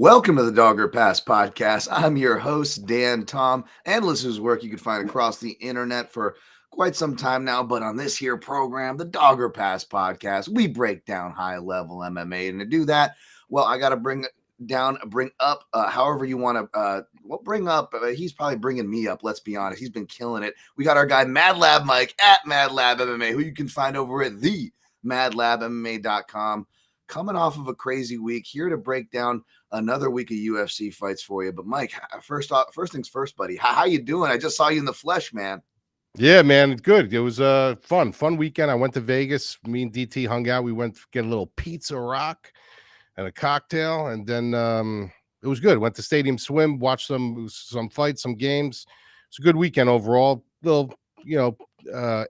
Welcome to the Dogger Pass podcast. I'm your host, Dan Tom, analyst whose work you can find across the internet for quite some time now. But on this here program, the Dogger Pass podcast, we break down high-level MMA. And to do that, well, I got to bring up, however you want to, bring up, he's probably bringing me up, let's be honest. He's been killing it. We got our guy, Madlab Mike, at Madlab MMA, who you can find over at the madlabmma.com. Coming off of a crazy week, here to break down another week of UFC fights for you. But Mike, first things first, buddy. How you doing? I just saw you in the flesh, man. Yeah, man, good. It was a fun weekend. I went to Vegas. Me and DT hung out. We went to get a little pizza rock and a cocktail, and then it was good. Went to Stadium Swim, watched some fights, some games. It's a good weekend overall. Little,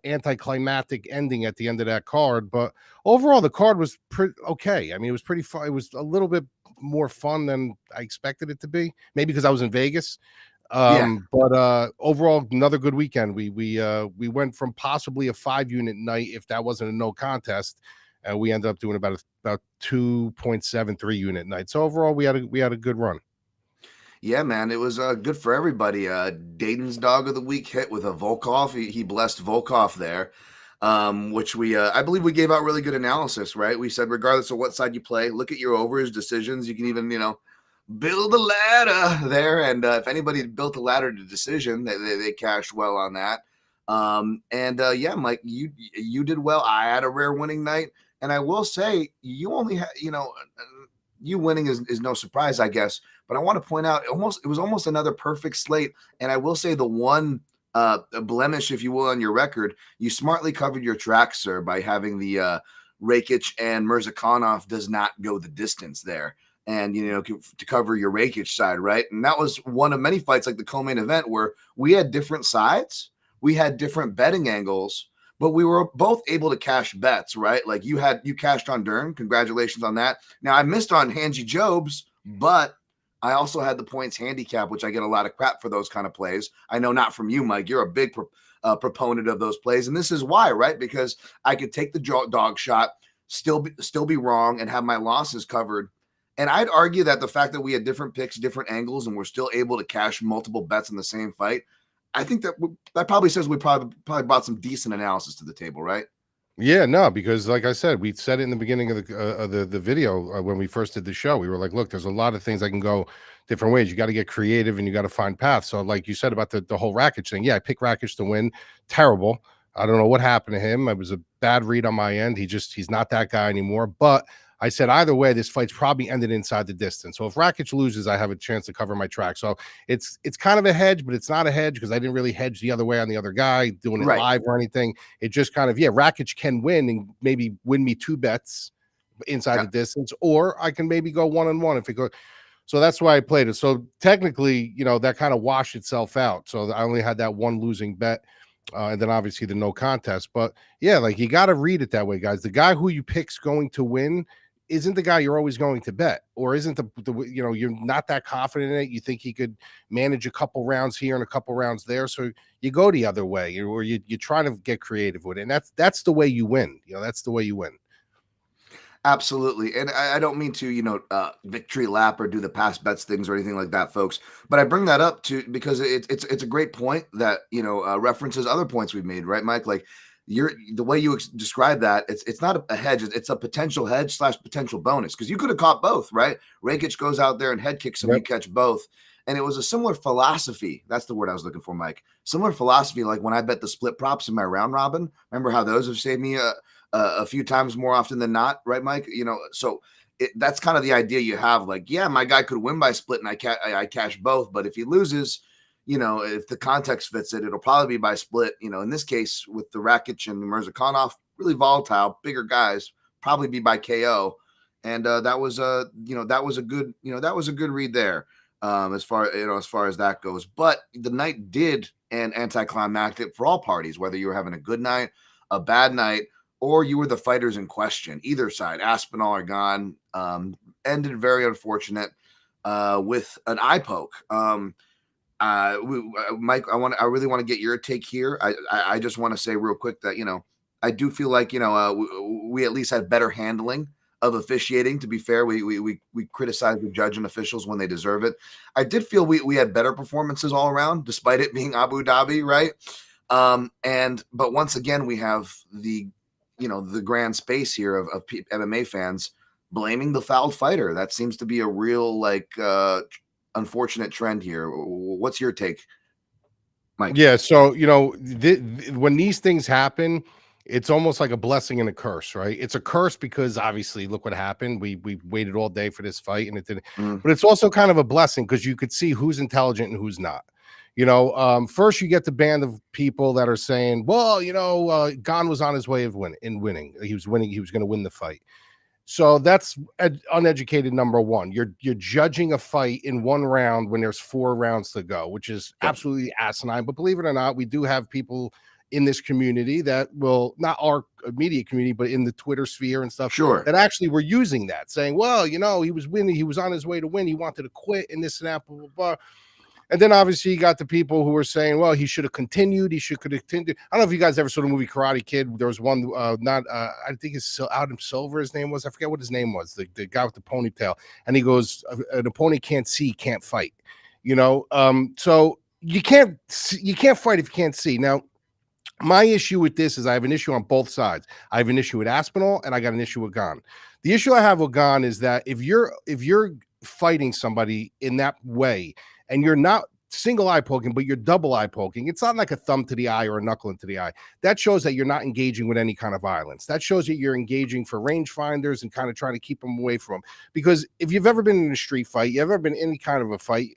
anticlimactic ending at the end of that card, but overall the card was pretty okay. I mean, it was pretty fun. It was a little bit more fun than I expected it to be, maybe because I was in Vegas. But overall, another good weekend. We went from possibly a 5-unit night, if that wasn't a no contest, and we ended up doing about 2.73 unit night. So overall, we had a good run. Yeah, man, it was good for everybody. Dayton's dog of the week hit with a Volkov. He blessed Volkov there, which I believe we gave out really good analysis, right? We said, regardless of what side you play, look at your overs, decisions. You can even, build a ladder there. And if anybody built a ladder to decision, they cashed well on that. Yeah, Mike, you did well. I had a rare winning night. And I will say, you only had, you winning is no surprise, I guess. But I want to point out, it was almost another perfect slate. And I will say the one blemish, if you will, on your record, you smartly covered your tracks, sir, by having the Rakic and Mirzakhanov does not go the distance there. And, to cover your Rakic side, right? And that was one of many fights like the co-main event where we had different sides. We had different betting angles, but we were both able to cash bets, right? Like you cashed on Durden. Congratulations on that. Now I missed on Hanji Jobs, but I also had the points handicap, which I get a lot of crap for those kind of plays. I know not from you, Mike. You're a big proponent of those plays. And this is why, right? Because I could take the dog shot, still be wrong and have my losses covered. And I'd argue that the fact that we had different picks, different angles, and we're still able to cash multiple bets in the same fight, I think that probably says we probably brought some decent analysis to the table, right? Yeah, no, because like I said, we said it in the beginning of the video when we first did the show. We were like, look, there's a lot of things that can go different ways. You got to get creative and you got to find paths. So like you said about the whole Rakic thing, yeah, I picked Rakic to win. Terrible. I don't know what happened to him. It was a bad read on my end. He's not that guy anymore. But I said either way, this fight's probably ended inside the distance. So if Rakic loses, I have a chance to cover my track. So it's kind of a hedge, but it's not a hedge because I didn't really hedge the other way on the other guy doing it live or anything. It just kind of, Rakic can win and maybe win me 2 bets inside the distance, or I can maybe go 1-1 if it goes. So that's why I played it. So technically, that kind of washed itself out. So I only had that one losing bet. And then obviously the no contest. But yeah, like you got to read it that way, guys. The guy who you pick's going to win isn't the guy you're always going to bet, or isn't you're not that confident in it. You think he could manage a couple rounds here and a couple rounds there. So you go the other way, or you try to get creative with it. And that's the way you win. That's the way you win. Absolutely. And I don't mean to, victory lap or do the past bets things or anything like that, folks. But I bring that up because it's a great point that, references other points we've made, right, Mike? Like the way you describe that, it's not a hedge. It's a potential hedge / potential bonus because you could have caught both, right? Rakic goes out there and head kicks him. You catch both. And it was a similar philosophy. That's the word I was looking for, Mike. Similar philosophy like when I bet the split props in my round robin. Remember how those have saved me a few times more often than not, right, Mike? So that's kind of the idea you have. Like, yeah, my guy could win by split and I cash both, but if he loses, if the context fits it, it'll probably be by split. In this case with the Rakic and the Mirzakhanov, really volatile, bigger guys, probably be by KO. And that was a good read there as far as that goes. But the night did end anticlimactic for all parties, whether you were having a good night, a bad night, or you were the fighters in question. Either side, Aspinall or Gane, ended very unfortunate with an eye poke. Mike, I really want to get your take here. I just want to say real quick that I do feel like we at least had better handling of officiating. To be fair, we criticize the judge and officials when they deserve it. I did feel we had better performances all around, despite it being Abu Dhabi, right? But once again, we have the grand space here of MMA fans blaming the fouled fighter. That seems to be a real unfortunate trend here. What's your take, Mike? Yeah, so when these things happen, it's almost like a blessing and a curse, right? It's a curse because obviously, look what happened. We waited all day for this fight, and it didn't. But it's also kind of a blessing because you could see who's intelligent and who's not. First you get the band of people that are saying, "Well, Gon was on his way of winning. He was winning. He was going to win the fight." So that's uneducated number one. You're judging a fight in one round when there's 4 rounds to go, which is absolutely asinine. But believe it or not, we do have people in this community that will, not our immediate community, but in the Twitter sphere and stuff, that actually were using that, saying, well, he was winning, he was on his way to win, he wanted to quit, and this and that, blah, blah, blah. And then obviously you got the people who were saying, well, he should have continued. He should continue. I don't know if you guys ever saw the movie Karate Kid. There was one, I think it's Adam Silver, his name was. I forget what his name was, the guy with the ponytail. And he goes, an opponent can't see, can't fight. So you can't fight if you can't see. Now, my issue with this is I have an issue on both sides. I have an issue with Aspinall and I got an issue with Gon. The issue I have with Gon is that if you're fighting somebody in that way, and you're not single eye poking, but you're double eye poking, it's not like a thumb to the eye or a knuckle into the eye. That shows that you're not engaging with any kind of violence. That shows that you're engaging for rangefinders and kind of trying to keep them away from them. Because if you've ever been in a street fight, you've ever been in any kind of a fight,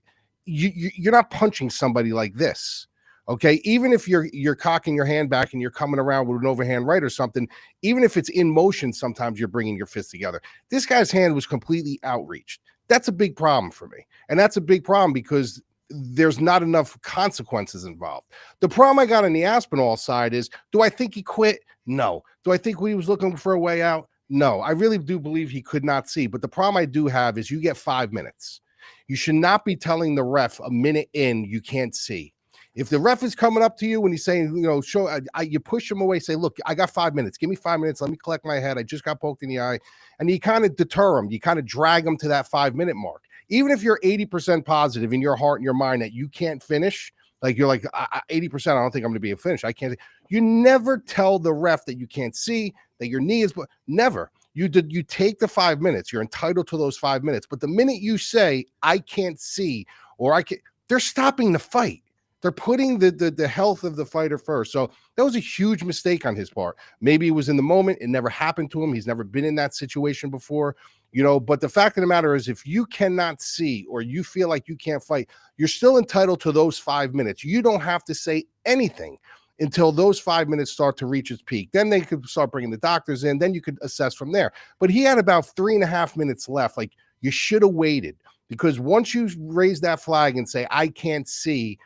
you're not punching somebody like this. Okay, even if you're cocking your hand back and you're coming around with an overhand right or something, even if it's in motion, sometimes you're bringing your fists together. This guy's hand was completely outreached. That's a big problem for me. And that's a big problem because there's not enough consequences involved. The problem I got on the Aspinall side is, do I think he quit? No. Do I think he was looking for a way out? No. I really do believe he could not see. But the problem I do have is you get 5 minutes. You should not be telling the ref a minute in you can't see. If the ref is coming up to you and he's saying, you push him away, say, look, I got 5 minutes. Give me 5 minutes. Let me collect my head. I just got poked in the eye. And you kind of deter him. You kind of drag him to that 5 minute mark. Even if you're 80% positive in your heart and your mind that you can't finish, like you're like 80%, I don't think I'm going to be a finish. I can't. You never tell the ref that you can't see, that your knee is, never. You take the 5 minutes. You're entitled to those 5 minutes. But the minute you say, I can't see, or I can't, they're stopping the fight. They're putting the health of the fighter first. So that was a huge mistake on his part. Maybe it was in the moment. It never happened to him. He's never been in that situation before, but the fact of the matter is, if you cannot see or you feel like you can't fight, you're still entitled to those 5 minutes. You don't have to say anything until those 5 minutes start to reach its peak. Then they could start bringing the doctors in. Then you could assess from there. But he had about 3.5 minutes left. Like, you should have waited, because once you raise that flag and say, I can't see,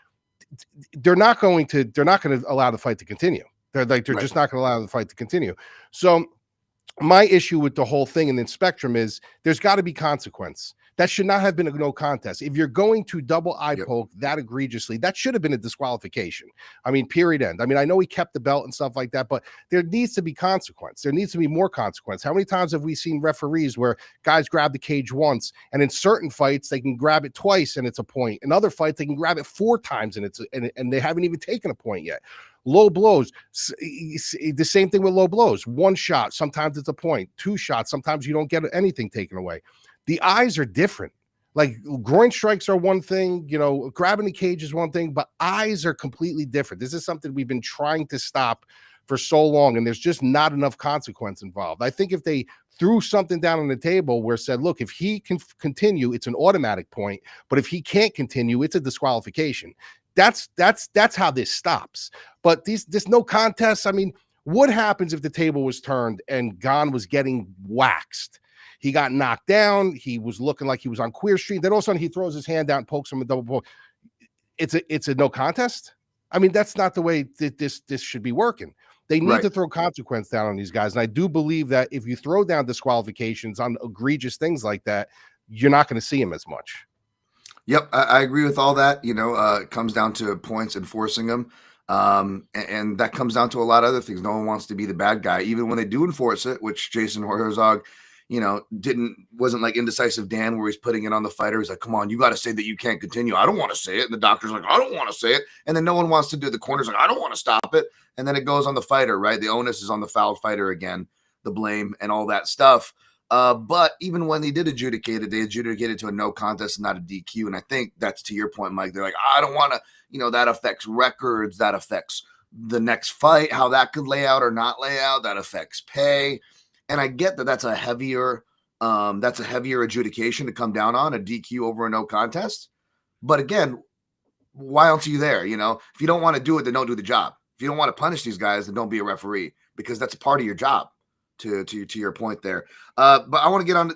they're not going to allow the fight to continue. They're just not going to allow the fight to continue. So my issue with the whole thing in the spectrum is there's got to be consequence. That should not have been a no contest. If you're going to double eye poke that egregiously, that should have been a disqualification. I mean, period, end. I mean, I know he kept the belt and stuff like that, but there needs to be consequence. There needs to be more consequence. How many times have we seen referees where guys grab the cage once, and in certain fights they can grab it twice and it's a point. In other fights they can grab it 4 times and they haven't even taken a point yet. Low blows, the same thing with low blows. 1 shot, sometimes it's a point. 2 shots, sometimes you don't get anything taken away. The eyes are different. Like, groin strikes are one thing, grabbing the cage is one thing, but eyes are completely different. This is something we've been trying to stop for so long, and there's just not enough consequence involved. I think if they threw something down on the table where said, look, if he can continue, it's an automatic point, but if he can't continue, it's a disqualification. That's how this stops. But this no contest. I mean, what happens if the table was turned and Gon was getting waxed? He got knocked down. He was looking like he was on Queer Street. Then all of a sudden he throws his hand out and pokes him a double poke. It's a no contest. I mean, that's not the way this should be working. They need to throw consequence down on these guys. And I do believe that if you throw down disqualifications on egregious things like that, you're not going to see him as much. Yep, I agree with all that. It comes down to points enforcing them. And that comes down to a lot of other things. No one wants to be the bad guy, even when they do enforce it, which Jason Herzog, wasn't like indecisive Dan where he's putting it on the fighter. He's like, come on, you got to say that you can't continue. I don't want to say it. And the doctor's like, I don't want to say it. And then no one wants to do it. The corner's like, I don't want to stop it. And then it goes on the fighter, right? The onus is on the fouled fighter again, the blame and all that stuff. But even when they did adjudicate it, they adjudicated to a no contest and not a DQ. And I think that's to your point, Mike. They're like, I don't want to, that affects records. That affects the next fight, how that could lay out or not lay out. That affects pay. And I get that that's a heavier adjudication to come down on, a DQ over a no contest. But again, why aren't you there? If you don't want to do it, then don't do the job. If you don't want to punish these guys, then don't be a referee, because that's a part of your job. To your point there. But I want to get on,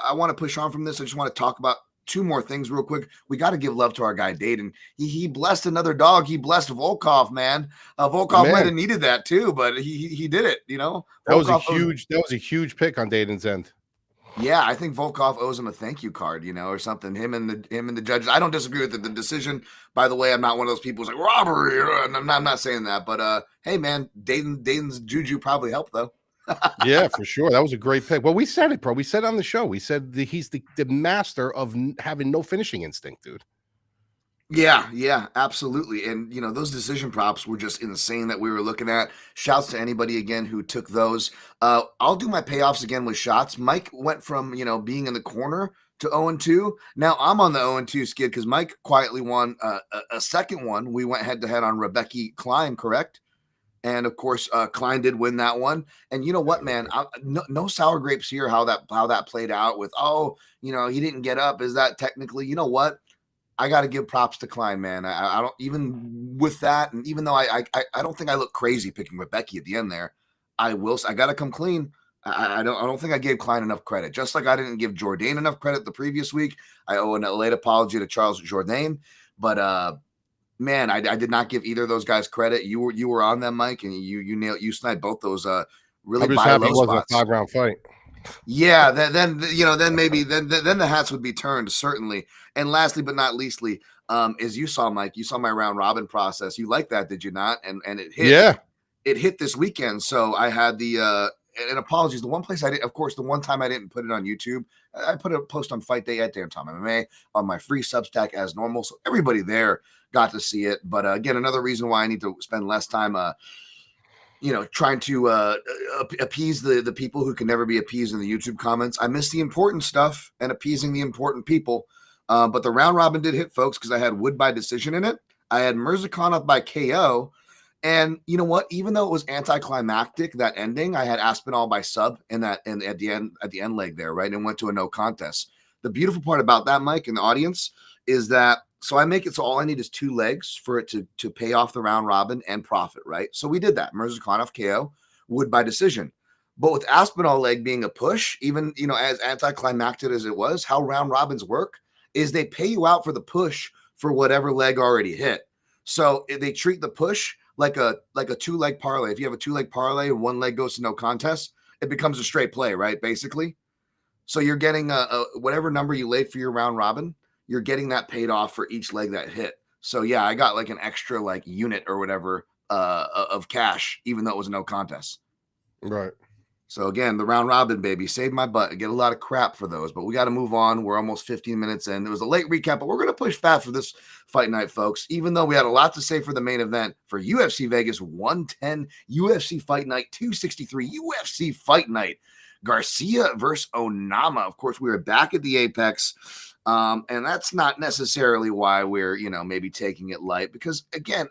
I want to push on from this. I just want to talk about two more things real quick. We got to give love to our guy, Dayton. He blessed another dog. He blessed Volkov, man. Volkov might have needed that too, but he did it, That was a huge pick on Dayton's end. Yeah, I think Volkov owes him a thank you card, or something. Him and the judges. I don't disagree with the decision. By the way, I'm not one of those people who's like robbery. I'm not saying that, but hey, man, Dayton's juju probably helped though. Yeah, for sure. That was a great pick. Well, we said it, bro. We said on the show. We said that he's the master of having no finishing instinct, dude. Yeah, absolutely. And, those decision props were just insane that we were looking at. Shouts to anybody, again, who took those. I'll do my payoffs again with shots. Mike went from, being in the corner to 0-2. Now I'm on the 0-2 skid because Mike quietly won a second one. We went head-to-head on Rebecca Klein, correct? And of course, Klein did win that one. And you know what, man? No sour grapes here. How that played out with he didn't get up. Is that technically? You know what? I got to give props to Klein, man. I don't even with that, and even though I don't think I look crazy picking Rebecca at the end there. I got to come clean. I don't think I gave Klein enough credit. Just like I didn't give Jourdain enough credit the previous week. I owe a late apology to Charles Jourdain, but man, I did not give either of those guys credit. You were on them, Mike, and you sniped both those really buy low spots. A 5-round fight. Yeah, then maybe the hats would be turned, certainly. And lastly but not leastly, as you saw, Mike, you saw my round robin process. You liked that, did you not? And it hit. Yeah, it hit this weekend. So I had the and apologies. The one place I did, of course, the one time I didn't put it on YouTube, I put a post on Fight Day at Dan Tom MMA on my free Substack as normal. So everybody there got to see it. But again, another reason why I need to spend less time, trying to appease the people who can never be appeased in the YouTube comments. I miss the important stuff and appeasing the important people. But the round robin did hit, folks, because I had Wood by decision in it. I had Mirzakhanov by KO. And you know what? Even though it was anticlimactic, that ending, I had Aspinall by sub at the end leg there, right? And went to a no contest. The beautiful part about that, Mike, and the audience, is that so I make it so all I need is 2 legs for it to pay off the round robin and profit, right? So we did that. Mirzakhanov KO, Wood by decision. But with Aspinall leg being a push, even as anticlimactic as it was, how round robins work is they pay you out for the push for whatever leg already hit. So they treat the push like a 2-leg parlay. If you have a 2-leg parlay and one leg goes to no contest, it becomes a straight play, right? Basically. So you're getting a whatever number you laid for your round robin, you're getting that paid off for each leg that hit. So yeah, I got like an extra like unit or whatever of cash, even though it was no contest. Right. So again, the round robin, baby, saved my butt. I get a lot of crap for those, but we got to move on. We're almost 15 minutes in. There was a late recap, but we're going to push fast for this fight night, folks. Even though we had a lot to say for the main event for UFC Vegas 110, UFC Fight Night 263, UFC Fight Night, Garcia versus Onama. Of course, we were back at the Apex, and that's not necessarily why we're, maybe taking it light. Because again,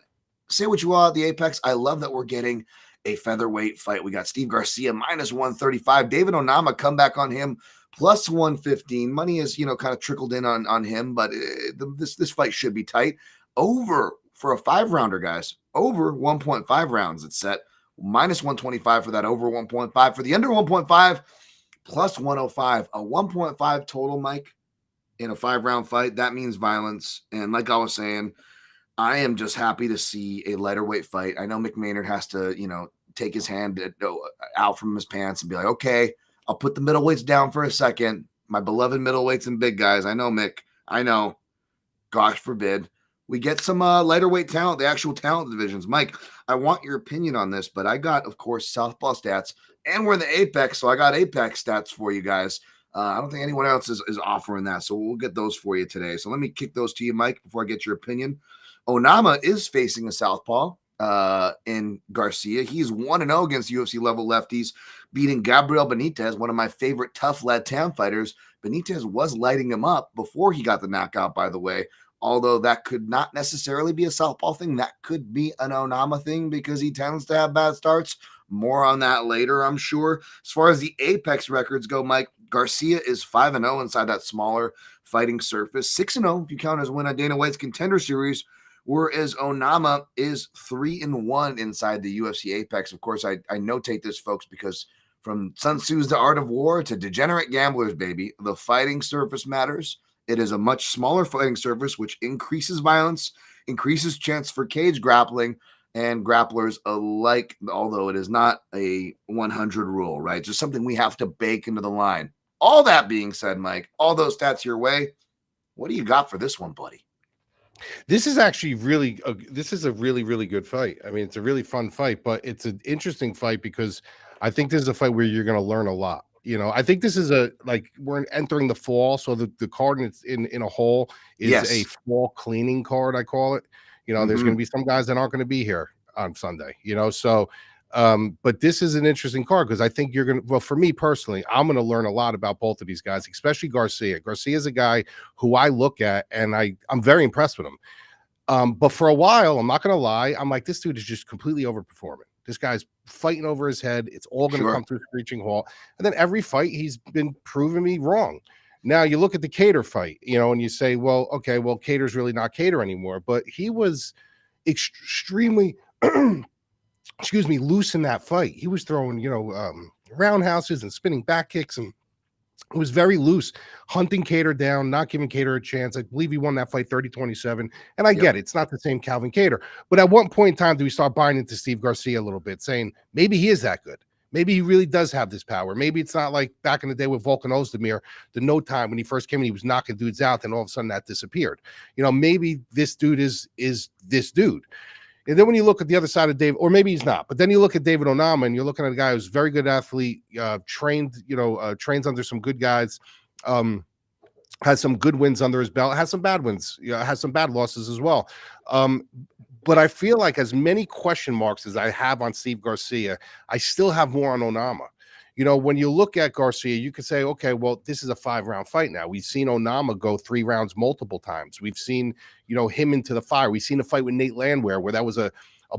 say what you will at the Apex. I love that we're getting a featherweight fight. We got Steve Garcia minus 135. David Onama come back on him plus 115. Money is, kind of trickled in on him, but this fight should be tight. Over for a 5-rounder, guys. Over 1.5 rounds. It's set minus 125 for that over 1.5. For the under 1.5, plus 105. A 1.5 total, Mike, in a 5-round fight. That means violence. And like I was saying, I am just happy to see a lighter weight fight. I know McMaynard has to, take his hand out from his pants and be like, okay, I'll put the middleweights down for a second. My beloved middleweights and big guys. I know, Mick. I know. Gosh forbid. We get some lighter weight talent, the actual talent divisions. Mike, I want your opinion on this, but I got, of course, Southpaw Stats and we're in the Apex, so I got Apex stats for you guys. I don't think anyone else is offering that, so we'll get those for you today. So let me kick those to you, Mike, before I get your opinion. Onama is facing a southpaw in Garcia. He's 1-0 against UFC level lefties, beating Gabriel Benitez, one of my favorite tough Latam fighters. Benitez was lighting him up before he got the knockout, by the way. Although that could not necessarily be a southpaw thing. That could be an Onama thing because he tends to have bad starts. More on that later, I'm sure. As far as the Apex records go, Mike, Garcia is 5-0 inside that smaller fighting surface. 6-0 if you count his win at Dana White's Contender Series, whereas Onama is 3-1 inside the UFC Apex. Of course, I notate this, folks, because from Sun Tzu's The Art of War to Degenerate Gamblers, baby, the fighting surface matters. It is a much smaller fighting surface, which increases violence, increases chance for cage grappling, and grapplers alike, although it is not a 100 rule, right? Just something we have to bake into the line. All that being said, Mike, all those stats your way. What do you got for this one, buddy? This is actually really, this is a really, really good fight. I mean, it's a really fun fight, but it's an interesting fight because I think this is a fight where you're going to learn a lot. You know, I think this is we're entering the fall. So the card in a whole is a fall cleaning card, I call it. You know, there's going to be some guys that aren't going to be here on Sunday, you know, so but this is an interesting card because I think you're going to, well, for me personally, I'm going to learn a lot about both of these guys, especially Garcia. Garcia is a guy who I look at and I'm very impressed with him. But for a while, I'm not going to lie, I'm like, this dude is just completely overperforming. This guy's fighting over his head. It's all going to come to a screeching halt. And then every fight, he's been proving me wrong. Now you look at the Cater fight, you know, and you say, well, okay, well, Cater's really not Cater anymore. But he was extremely, excuse me, loose in that fight. He was throwing, you know, roundhouses and spinning back kicks, and it was very loose, hunting Cater down, not giving Cater a chance. I believe he won that fight 30-27. And I get it. It's not the same Calvin Cater. But at one point in time, do we start buying into Steve Garcia a little bit, saying maybe he is that good? Maybe he really does have this power. Maybe it's not like back in the day with Volkan Ozdemir, the no time when he first came in, he was knocking dudes out, and all of a sudden that disappeared. You know, maybe this dude is this dude. And then when you look at the other side of David, or maybe he's not, but then you look at David Onama and you're looking at a guy who's a very good athlete, trained, you know, trains under some good guys, has some good wins under his belt, has some bad wins, you know, has some bad losses as well. But I feel like as many question marks as I have on Steve Garcia, I still have more on Onama. You know, when you look at Garcia, you could say, okay, well, this is a 5-round fight now. We've seen Onama go 3 rounds multiple times. We've seen, you know, him into the fire. We've seen a fight with Nate Landwehr where that was a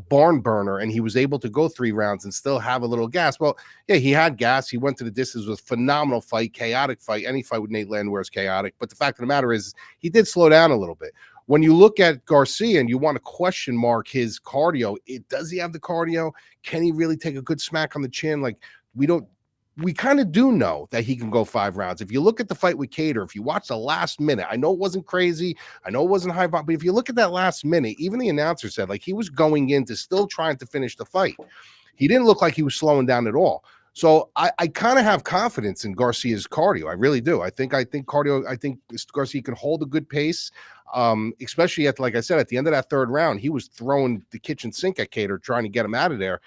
barn burner and he was able to go 3 rounds and still have a little gas. Well, yeah, he had gas. He went to the distance. It was a phenomenal fight, chaotic fight. Any fight with Nate Landwehr is chaotic. But the fact of the matter is he did slow down a little bit. When you look at Garcia and you want to question mark his cardio, does he have the cardio? Can he really take a good smack on the chin? Like, we kind of do know that he can go 5 rounds. If you look at the fight with Cater, if you watch the last minute, I know it wasn't crazy. I know it wasn't high, but if you look at that last minute, even the announcer said like he was going into still trying to finish the fight. He didn't look like he was slowing down at all. So I kind of have confidence in Garcia's cardio. I really do. I think Garcia can hold a good pace, especially at, like I said, at the end of that 3rd round, he was throwing the kitchen sink at Cater, trying to get him out of there.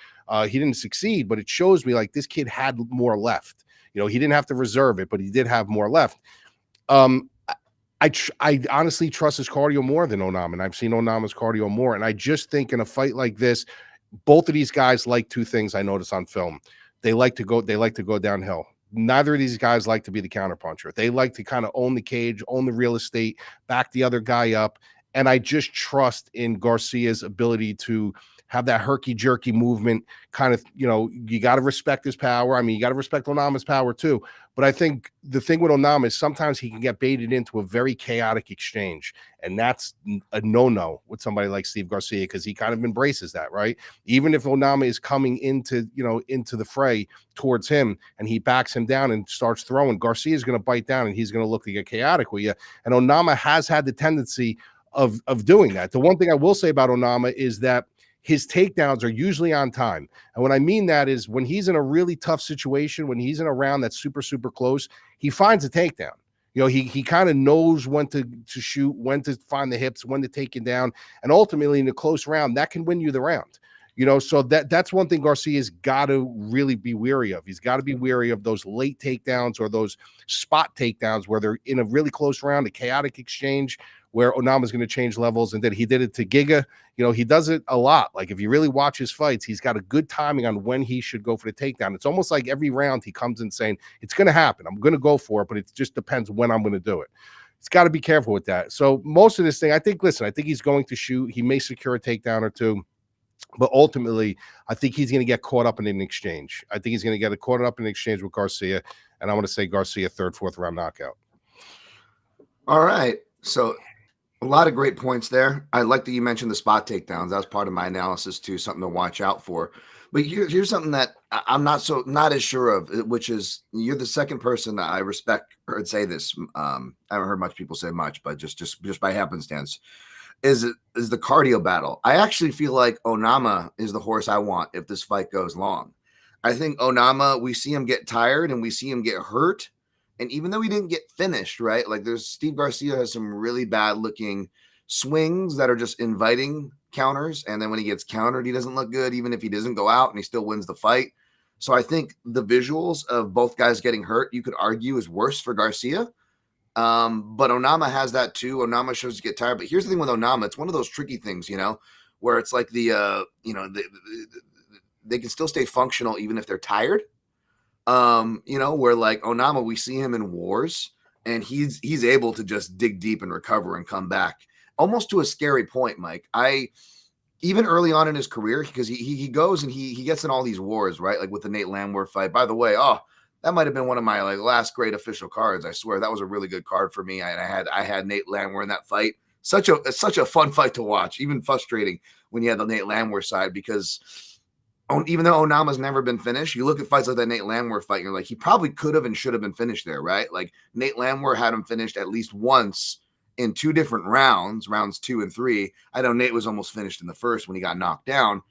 He didn't succeed, but it shows me like this kid had more left. You know, he didn't have to reserve it, but he did have more left. I honestly trust his cardio more than Onama, and I've seen Onama's cardio more. And I just think in a fight like this, both of these guys like 2 things I notice on film. They like to go downhill. Neither of these guys like to be the counterpuncher. They like to kind of own the cage, own the real estate, back the other guy up. And I just trust in Garcia's ability to have that herky-jerky movement, kind of, you know, you got to respect his power. I mean, you got to respect Onama's power too. But I think the thing with Onama is sometimes he can get baited into a very chaotic exchange. And that's a no-no with somebody like Steve Garcia, because he kind of embraces that, right? Even if Onama is coming into the fray towards him and he backs him down and starts throwing, Garcia is going to bite down and he's going to look to get chaotic with you. And Onama has had the tendency of doing that. The one thing I will say about Onama is that his takedowns are usually on time. And what I mean that is when he's in a really tough situation, when he's in a round that's super, super close, he finds a takedown. You know, he kind of knows when to shoot, when to find the hips, when to take you down. And ultimately in a close round, that can win you the round. So that's one thing Garcia's got to really be wary of. He's got to be wary of those late takedowns or those spot takedowns where they're in a really close round, a chaotic exchange where Onama's going to change levels. And then he did it to Giga. He does it a lot. Like if you really watch his fights, he's got a good timing on when he should go for the takedown. It's almost like every round he comes in saying, it's going to happen. I'm going to go for it, but it just depends when I'm going to do it. He's got to be careful with that. So most of this thing, I think he's going to shoot. He may secure a takedown or two. But ultimately, I think he's going to get caught up in an exchange. I think he's going to get caught up in an exchange with Garcia. And I want to say Garcia, 3rd, 4th round knockout. All right. So a lot of great points there. I like that you mentioned the spot takedowns. That was part of my analysis too, something to watch out for. But here's something that I'm not as sure of, which is you're the second person that I respect heard say this. I haven't heard much people say much, but just by happenstance. Is the cardio battle. I actually feel like Onama is the horse I want if this fight goes long. I think Onama, we see him get tired and we see him get hurt. And even though he didn't get finished, right? Like Steve Garcia has some really bad looking swings that are just inviting counters. And then when he gets countered, he doesn't look good, even if he doesn't go out and he still wins the fight. So I think the visuals of both guys getting hurt, you could argue is worse for Garcia. But Onama has that too. Onama shows to get tired. But here's the thing with Onama. It's one of those tricky things, where it's like they can still stay functional even if they're tired. Where like Onama, we see him in wars and he's able to just dig deep and recover and come back almost to a scary point, Mike. Even early on in his career, because he goes and he gets in all these wars, right? Like with the Nate Landwehr fight. By the way, that might have been one of my last great official cards. I swear that was a really good card for me. I had Nate Landwehr in that fight. Such a fun fight to watch, even frustrating when you had the Nate Landwehr side, because even though Onama's never been finished, you look at fights like that Nate Landwehr fight, and you're like, he probably could have and should have been finished there, right? Like Nate Landwehr had him finished at least once in 2 different rounds 2 and 3. I know Nate was almost finished in the first when he got knocked down,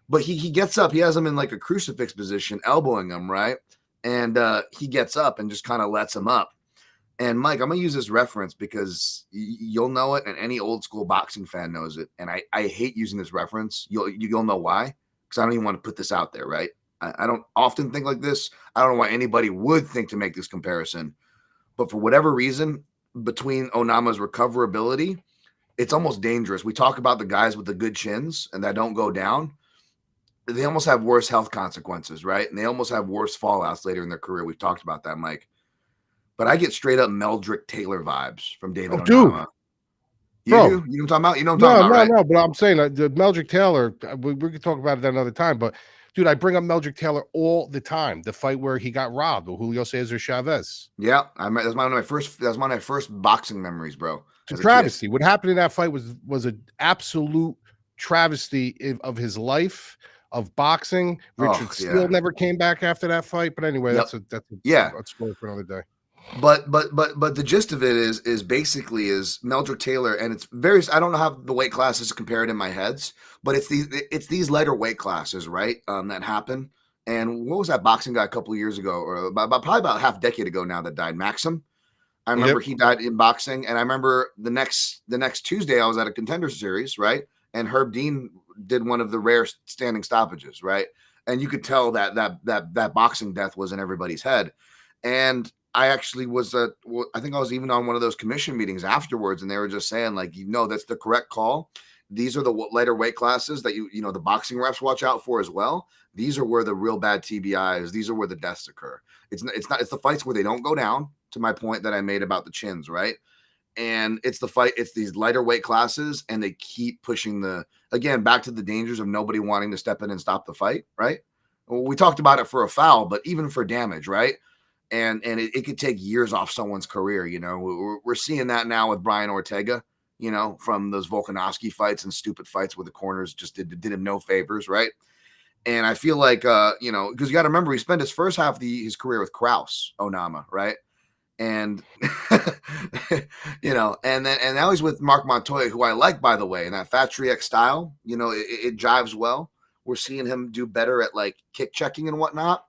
but he gets up, he has him in like a crucifix position, elbowing him, right? And he gets up and just kind of lets him up. And Mike, I'm going to use this reference because you'll know it, and any old school boxing fan knows it. And I hate using this reference. You'll know why, because I don't even want to put this out there, right? I don't often think like this. I don't know why anybody would think to make this comparison. But for whatever reason, between Onama's recoverability, it's almost dangerous. We talk about the guys with the good chins and that don't go down. They almost have worse health consequences, right? And they almost have worse fallouts later in their career. We've talked about that, Mike. But I get straight up Meldrick Taylor vibes from David Onama. You know what I'm talking about? You know what I'm talking about, right? No, but I'm saying the Meldrick Taylor, we could talk about it another time, but dude, I bring up Meldrick Taylor all the time. The fight where he got robbed with Julio Cesar Chavez. Yeah, that's one of my first boxing memories, bro. It's a travesty. What happened in that fight was an absolute travesty of his life, of boxing. Richard Steele never came back after that fight. But anyway, that's a story for another day. But the gist of it is basically Meldrick Taylor, and it's very, I don't know how the weight classes compared in my heads, but it's these lighter weight classes, right? That happen. And what was that boxing guy a couple of years ago, or probably about half a decade ago now, that died? Maxim. I remember he died in boxing, and I remember the next Tuesday I was at a Contender Series, right? And Herb Dean did one of the rare standing stoppages, right? And you could tell that boxing death was in everybody's head. And I actually was I think I was even on one of those commission meetings afterwards, and they were just saying, like, that's the correct call. These are the lighter weight classes that the boxing refs watch out for as well. These are where the real bad TBIs, these are where the deaths occur. It's the fights where they don't go down, to my point that I made about the chins, right? And it's these lighter weight classes, and they keep pushing again, back to the dangers of nobody wanting to step in and stop the fight, right? Well, we talked about it for a foul, but even for damage, right? And it could take years off someone's career. We're seeing that now with Brian Ortega, from those Volkanovski fights and stupid fights where the corners just did him no favors, right? And I feel like, because you got to remember, he spent his first half of his career with Kraus, Onama, right? And, and now he's with Mark Montoya, who I like, by the way, in that Fat Triax style. It jives well. We're seeing him do better at like kick checking and whatnot.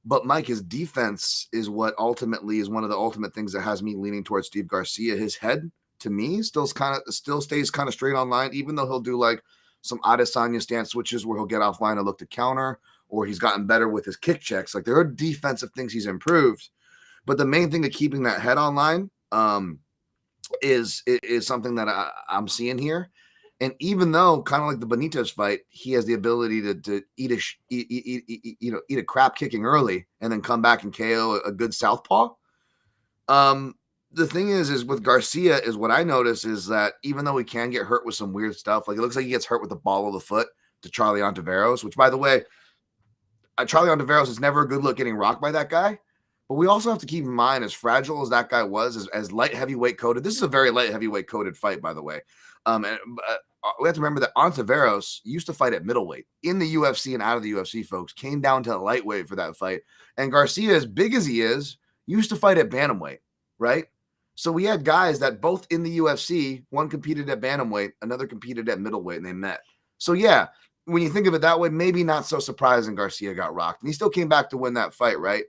But Mike, his defense is what ultimately is one of the ultimate things that has me leaning towards Steve Garcia. His head, to me, still stays kind of straight on line, even though he'll do like some Adesanya stance switches where he'll get offline and look to counter, or he's gotten better with his kick checks. Like there are defensive things he's improved, but the main thing of keeping that head online is something that I'm seeing here. And even though kind of like the Benitez fight, he has the ability to eat a crap kicking early and then come back and KO a good southpaw. The thing is with Garcia is what I notice is that even though he can get hurt with some weird stuff, like it looks like he gets hurt with the ball of the foot to Charlie Ontiveros, which by the way, Charlie Ontiveros is never a good look getting rocked by that guy. But we also have to keep in mind, as fragile as that guy was, as light heavyweight coated, this is a very light heavyweight coated fight, by the way. We have to remember that Ontiveros used to fight at middleweight in the UFC and out of the UFC, folks, came down to lightweight for that fight. And Garcia, as big as he is, used to fight at bantamweight, right? So we had guys that both in the UFC, one competed at bantamweight, another competed at middleweight, and they met. So yeah, when you think of it that way, maybe not so surprising Garcia got rocked. And he still came back to win that fight, right?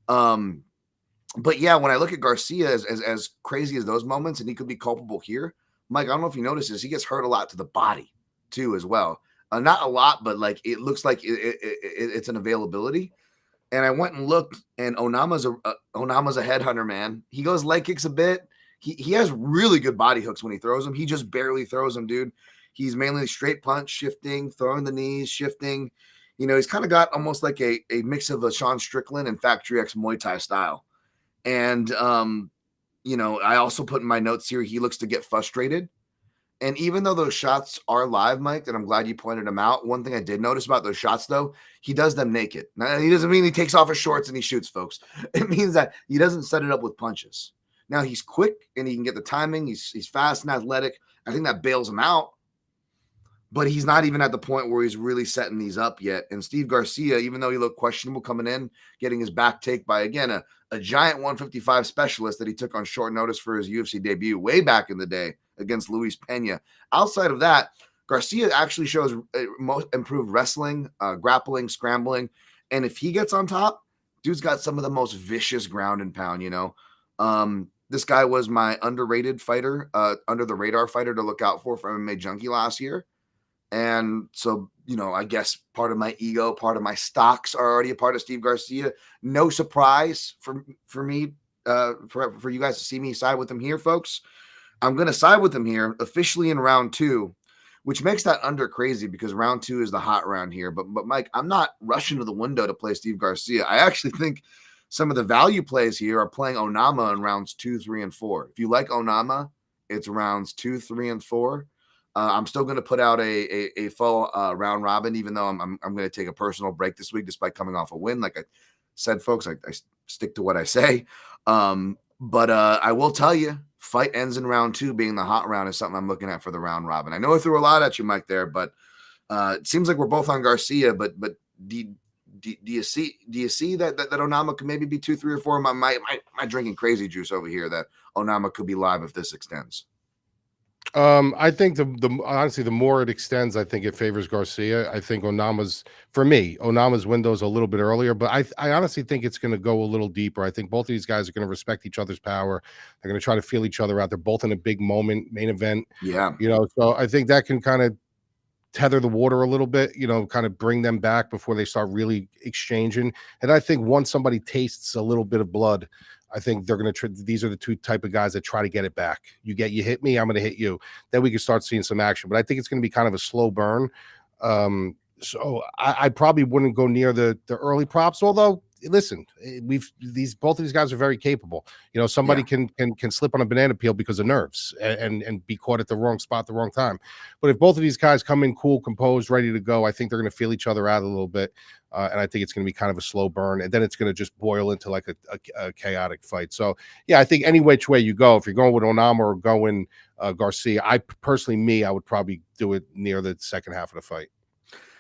But yeah, when I look at Garcia as crazy as those moments, and he could be culpable here, Mike, I don't know if you notice this, he gets hurt a lot to the body too as well. Not a lot, but like it looks like it's an availability. And I went and looked, and Onama's a headhunter, man. He goes leg kicks a bit. He has really good body hooks when he throws them. He just barely throws them, dude. He's mainly straight punch, shifting, throwing the knees, shifting. You know, he's kind of got almost like a mix of a Sean Strickland and Factory X Muay Thai style. And, you know, I also put in my notes here, he looks to get frustrated. And even though those shots are live, Mike, and I'm glad you pointed them out, one thing I did notice about those shots, though, he does them naked. Now, he doesn't mean he takes off his shorts and he shoots, folks. It means that he doesn't set it up with punches. Now, he's quick and he can get the timing. He's fast and athletic. I think that bails him out. But he's not even at the point where he's really setting these up yet. And Steve Garcia, even though he looked questionable coming in, getting his back take by, again, a giant 155 specialist that he took on short notice for his UFC debut way back in the day against Luis Pena. Outside of that, Garcia actually shows most improved wrestling, grappling, scrambling. And if he gets on top, dude's got some of the most vicious ground and pound, you know. This guy was my underrated fighter, under the radar fighter to look out for MMA Junkie last year. And so, you know, I guess part of my ego, part of my stocks are already a part of Steve Garcia. No surprise for me, for you guys to see me side with him here, folks. I'm going to side with him here officially in round 2, which makes that under crazy because round 2 is the hot round here. But Mike, I'm not rushing to the window to play Steve Garcia. I actually think some of the value plays here are playing Onama in rounds 2, 3, and 4. If you like Onama, it's rounds 2, 3, and 4. I'm still going to put out a full round robin, even though I'm going to take a personal break this week, despite coming off a win. Like I said, folks, I stick to what I say. But I will tell you, fight ends in round 2 being the hot round is something I'm looking at for the round robin. I know I threw a lot at you, Mike, there, but it seems like we're both on Garcia. But do you see that Onama could maybe be 2, 3, or 4? My drinking crazy juice over here that Onama could be live if this extends. I think honestly, the more it extends, I think it favors Garcia. I think Onama's window is a little bit earlier, but I honestly think it's going to go a little deeper. I think both of these guys are going to respect each other's power. They're going to try to feel each other out. They're both in a big moment, main event. Yeah. You know, so I think that can kind of tether the water a little bit, you know, kind of bring them back before they start really exchanging. And I think once somebody tastes a little bit of blood, I think they're going to these are the two type of guys that try to get it back. You hit me, I'm going to hit you. Then we can start seeing some action. But I think it's going to be kind of a slow burn. So I probably wouldn't go near the early props, although listen, both of these guys are very capable. You know, somebody can slip on a banana peel because of nerves and be caught at the wrong spot at the wrong time. But if both of these guys come in cool, composed, ready to go, I think they're going to feel each other out a little bit. And I think it's going to be kind of a slow burn, and then it's going to just boil into like a chaotic fight. So yeah, I think any which way you go, if you're going with Onama or going Garcia, I would probably do it near the second half of the fight.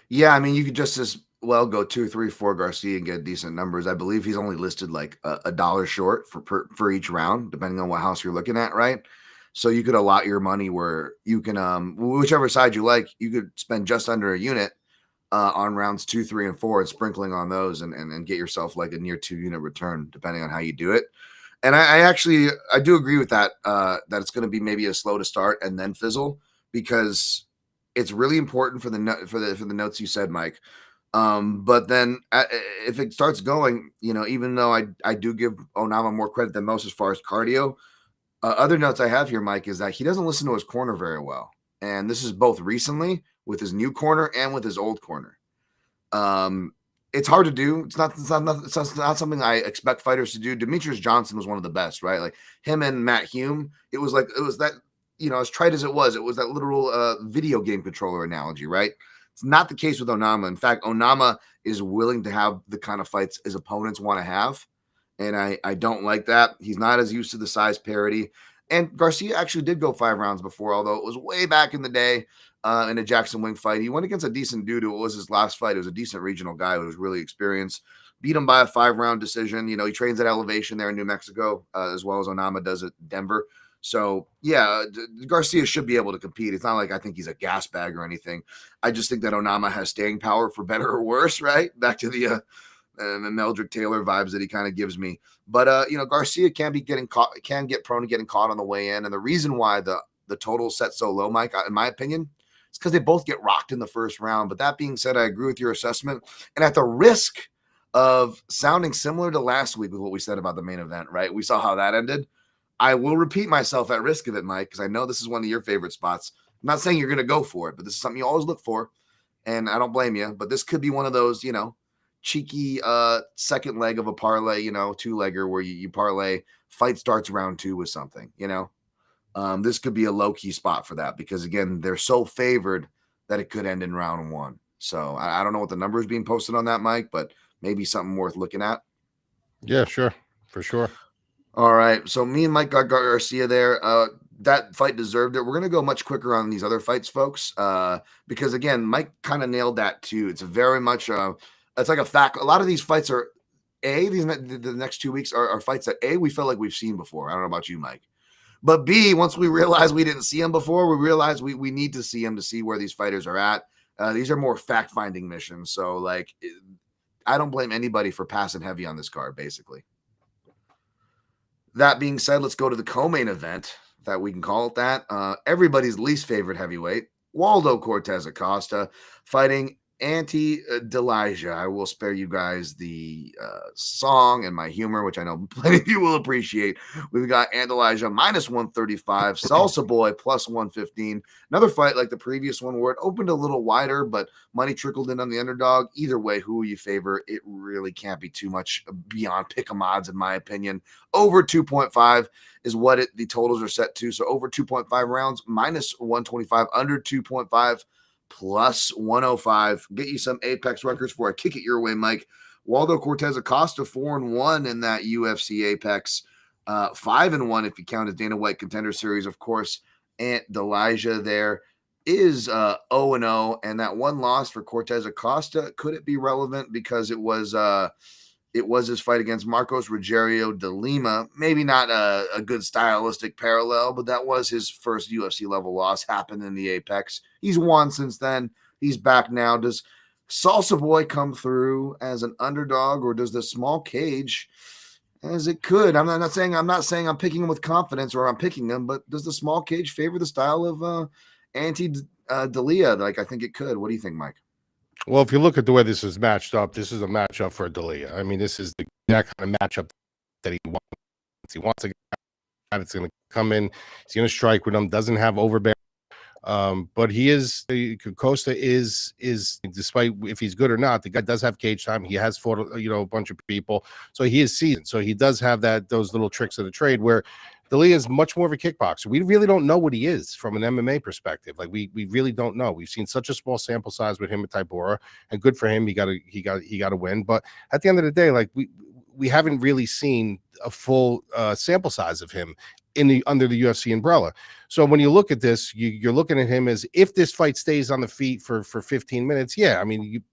Yeah, I mean, you could just as well go 2, 3, 4 Garcia and get decent numbers. I believe he's only listed like a dollar short for each round, depending on what house you're looking at, right? So you could allot your money where you can, whichever side you like, you could spend just under a unit on rounds 2, 3, and 4 and sprinkling on those and get yourself like a near 2 unit return, depending on how you do it. And I do agree with that, that it's going to be maybe a slow to start and then fizzle, because it's really important for the notes you said, Mike. But then if it starts going, even though I do give Onama more credit than most as far as cardio, other notes I have here, Mike, is that he doesn't listen to his corner very well. And this is both recently with his new corner and with his old corner. It's hard to do. It's not something I expect fighters to do. Demetrius Johnson was one of the best, right? Like him and Matt Hume. It was that, as trite as it was that literal video game controller analogy, right? It's not the case with Onama. In fact, Onama is willing to have the kind of fights his opponents want to have. And I don't like that. He's not as used to the size parity. And Garcia actually did go 5 rounds before, although it was way back in the day in a Jackson Wing fight. He went against a decent dude who was his last fight. It was a decent regional guy who was really experienced. Beat him by a 5-round decision. He trains at elevation there in New Mexico, as well as Onama does at Denver. So, yeah, Garcia should be able to compete. It's not like I think he's a gas bag or anything. I just think that Onama has staying power for better or worse, right? Back to the Meldrick Taylor vibes that he kind of gives me. But, Garcia can get prone to getting caught on the way in. And the reason why the total set so low, Mike, in my opinion, it's because they both get rocked in the first round. But that being said, I agree with your assessment. And at the risk of sounding similar to last week with what we said about the main event, right? We saw how that ended. I will repeat myself at risk of it, Mike, because I know this is one of your favorite spots. I'm not saying you're going to go for it, but this is something you always look for. And I don't blame you. But this could be one of those, cheeky second leg of a parlay, 2-legger where you parlay fight starts round 2 with something, this could be a low-key spot for that because, again, they're so favored that it could end in round 1. So I don't know what the number is being posted on that, Mike, but maybe something worth looking at. Yeah, sure. For sure. All right. So me and Mike got Garcia there. That fight deserved it. We're going to go much quicker on these other fights, folks, because, again, Mike kind of nailed that too. It's very much it's like a fact. A lot of these fights are, the next 2 weeks are fights that, we feel like we've seen before. I don't know about you, Mike. But B, once we realize we didn't see them before, we realize we need to see them to see where these fighters are at. These are more fact-finding missions. So, I don't blame anybody for passing heavy on this card, basically. That being said, let's go to the co-main event, that we can call it that. Everybody's least favorite heavyweight, Waldo Cortes-Acosta, fighting Ante Delija. I will spare you guys the song and my humor, which I know plenty of you will appreciate. We've got Delija minus 135, Salsa Boy plus 115. Another fight like the previous one where it opened a little wider, but money trickled in on the underdog. Either way, who you favor, it really can't be too much beyond pick-em odds, in my opinion. Over 2.5 is what the totals are set to. So over 2.5 rounds, minus 125, under 2.5. Plus 105. Get you some Apex records for I kick it your way, Mike. Waldo Cortes-Acosta 4-1 in that UFC Apex. 5-1 if you count his Dana White Contender Series, of course. And Delija there is 0-0, and that one loss for Cortes-Acosta, could it be relevant because it was his fight against Marcos Rogerio de Lima. Maybe not a good stylistic parallel, but that was his first UFC level loss, happened in the Apex. He's won since then. He's back now. Does Salsa Boy come through as an underdog, or does the small cage, as it could? I'm not saying I'm picking him with confidence, or I'm picking him, but does the small cage favor the style of Ante Delija? I think it could. What do you think, Mike? Well, if you look at the way this is matched up, this is a matchup for Delija. I mean, this is that kind of matchup that he wants. He wants a guy that's going to come in. He's going to strike with him. Doesn't have overbearing. But Costa is despite if he's good or not, the guy does have cage time. He has fought a bunch of people, so he is seasoned. So he does have those little tricks of the trade where Delija is much more of a kickboxer. We really don't know what he is from an MMA perspective. We really don't know. We've seen such a small sample size with him at Tybura, and good for him. He got to win. But at the end of the day, we haven't really seen a full sample size of him under the UFC umbrella. So when you look at this, you're looking at him as if this fight stays on the feet for 15 minutes. Yeah, I mean,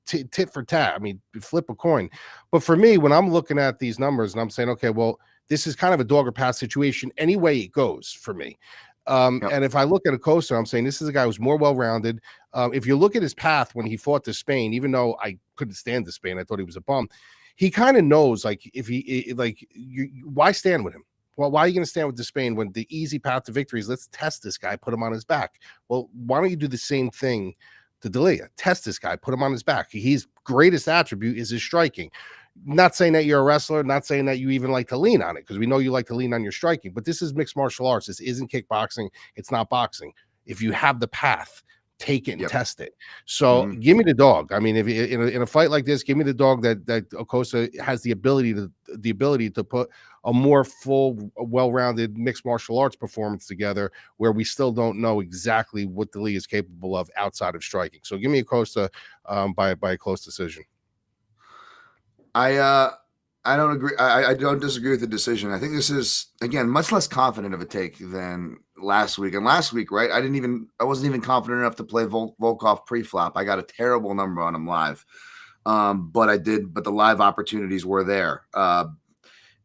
tit for tat. I mean, flip a coin. But for me, when I'm looking at these numbers and I'm saying, okay, well, this is kind of a dog or pass situation any way it goes for me. And if I look at Acosta, I'm saying this is a guy who's more well-rounded. If you look at his path when he fought to Spain, even though I couldn't stand to Spain, I thought he was a bum. He kind of knows, why stand with him? Well, why are you going to stand with Despain when the easy path to victory is let's test this guy, put him on his back? Well, why don't you do the same thing to Delija? Test this guy, put him on his back. His greatest attribute is his striking. Not saying that you're a wrestler, not saying that you even like to lean on it, because we know you like to lean on your striking, but this is mixed martial arts. This isn't kickboxing. It's not boxing. If you have the path, take it and test it. So give me the dog. I mean, if in a fight like this, give me the dog that Acosta has the ability to put a more full, well-rounded mixed martial arts performance together, where we still don't know exactly what the league is capable of outside of striking. So give me Acosta by a close decision. I don't agree. I don't disagree with the decision. I think this is, again, much less confident of a take than last week. And last week, right, I wasn't even confident enough to play Volkov pre-flop. I got a terrible number on him live. But the live opportunities were there.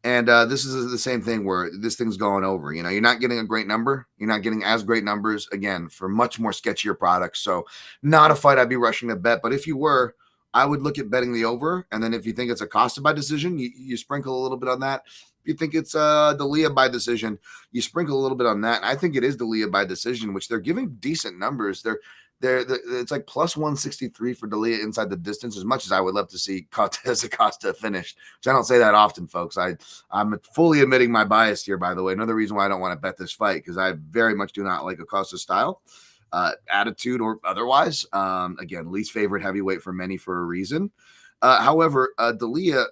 And this is the same thing where this thing's going over. You know, you're not getting a great number. You're not getting as great numbers, again, for much more sketchier products. So not a fight I'd be rushing to bet. But if you were, I would look at betting the over. And then if you think it's Acosta by decision, you sprinkle a little bit on that. If you think it's Delija by decision, you sprinkle a little bit on that. And I think it is Delija by decision, which they're giving decent numbers. It's like plus 163 for Delija inside the distance, as much as I would love to see Cortes-Acosta finished, which I don't say that often, folks. I'm fully admitting my bias here, by the way. Another reason why I don't want to bet this fight, because I very much do not like Acosta's style, attitude or otherwise. Again, least favorite heavyweight for many for a reason. However, Delija,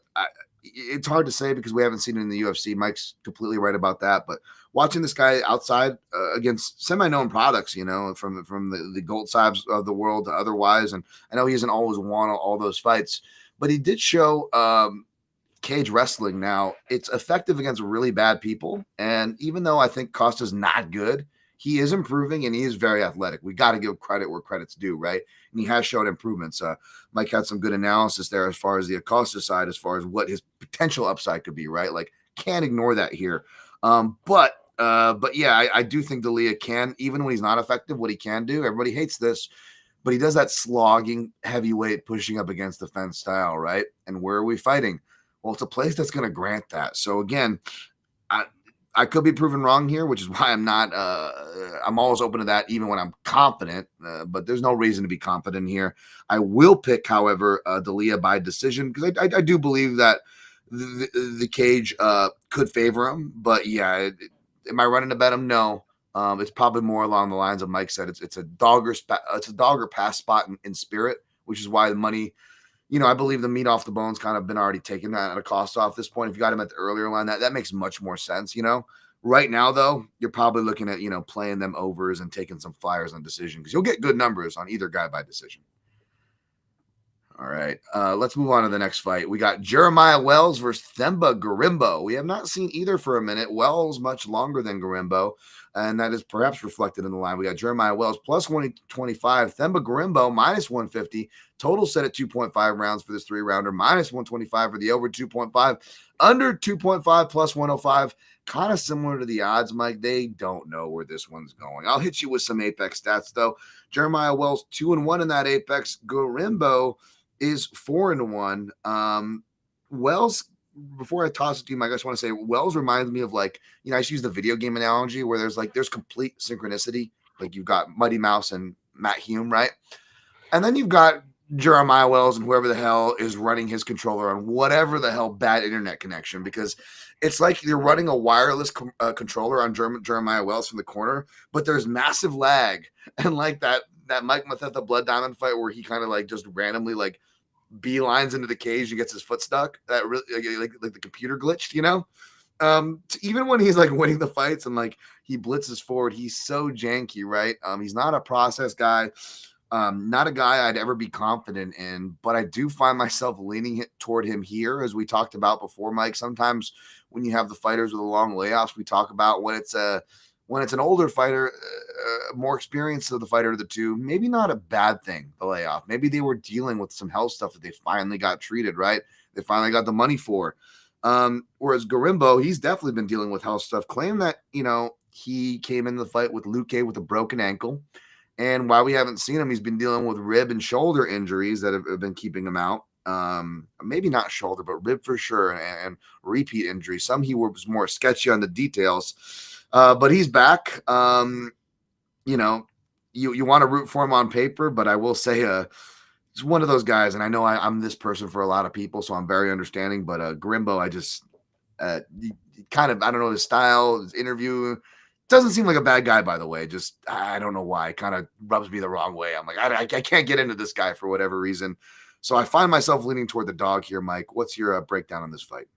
it's hard to say because we haven't seen it in the UFC. Mike's completely right about that. But watching this guy outside against semi-known products, you know, from the Gold Sabs of the world to otherwise, and I know he hasn't always won all those fights, but he did show cage wrestling. Now, it's effective against really bad people, and even though I think Costa's not good, he is improving and he is very athletic. We got to give credit where credit's due, right? And he has shown improvements. Mike had some good analysis there as far as the Acosta side, as far as what his potential upside could be, right? Like, can't ignore that here. But yeah, I do think Delija can, even when he's not effective, what he can do. Everybody hates this, but he does that slogging heavyweight pushing up against the fence style, right? And where are we fighting? Well, it's a place that's going to grant that. So again, I could be proven wrong here, which is why I'm not. I'm always open to that, even when I'm confident. But there's no reason to be confident here. I will pick, however, Delija by decision, because I do believe that the cage could favor him. But yeah, am I running to bet him? No. It's probably more along the lines of Mike said. It's a dog or pass spot in spirit, which is why the money. You know, I believe the meat off the bone's kind of been already taken at a cost off this point. If you got him at the earlier line, that makes much more sense, you know. Right now, though, you're probably looking at, you know, playing them overs and taking some flyers on decision, because you'll get good numbers on either guy by decision. All right, let's move on to the next fight. We got Jeremiah Wells versus Themba Gorimbo. We have not seen either for a minute. Wells much longer than Gorimbo, and that is perhaps reflected in the line. We got Jeremiah Wells plus 125, Themba Gorimbo minus 150. Total set at 2.5 rounds for this 3-rounder, minus 125 for the over 2.5, under 2.5 plus 105. Kind of similar to the odds, Mike. They don't know where this one's going. I'll hit you with some Apex stats, though. Jeremiah Wells 2-1 in that Apex. Gorimbo is 4-1. Wells, before I toss it to you, Mike, I just want to say Wells reminds me of, like, you know, I just use the video game analogy where there's complete synchronicity. Like, you've got Mighty Mouse and Matt Hume, right? And then you've got Jeremiah Wells and whoever the hell is running his controller on whatever the hell bad internet connection, because it's like you're running a wireless controller on Jeremiah Wells from the corner, but there's massive lag. And like that Mike Mathetha Blood Diamond fight where he kind of like just randomly like beelines into the cage and gets his foot stuck, that really like the computer glitched, you know. Even when he's like winning the fights and like he blitzes forward, he's so janky, right? He's not a process guy, not a guy I'd ever be confident in, but I do find myself leaning toward him here, as we talked about before, Mike. Sometimes when you have the fighters with the long layoffs, we talk about when it's an older fighter, more experienced of the fighter of the two, maybe not a bad thing, the layoff. Maybe they were dealing with some health stuff that they finally got treated, right? They finally got the money for. Whereas Gorimbo, he's definitely been dealing with health stuff, claiming that, you know, he came into the fight with Luque with a broken ankle. And while we haven't seen him, he's been dealing with rib and shoulder injuries that have been keeping him out. maybe not shoulder, but rib for sure, and repeat injury. Some he was more sketchy on the details, but he's back. You know, you want to root for him on paper, but I will say, it's one of those guys, and I know I'm this person for a lot of people, so I'm very understanding. But Gorimbo, I just kind of, I don't know, his style, his interview doesn't seem like a bad guy, by the way. Just, I don't know why. It kind of rubs me the wrong way. I'm like, I can't get into this guy for whatever reason. So I find myself leaning toward the dog here, Mike. What's your breakdown on this fight?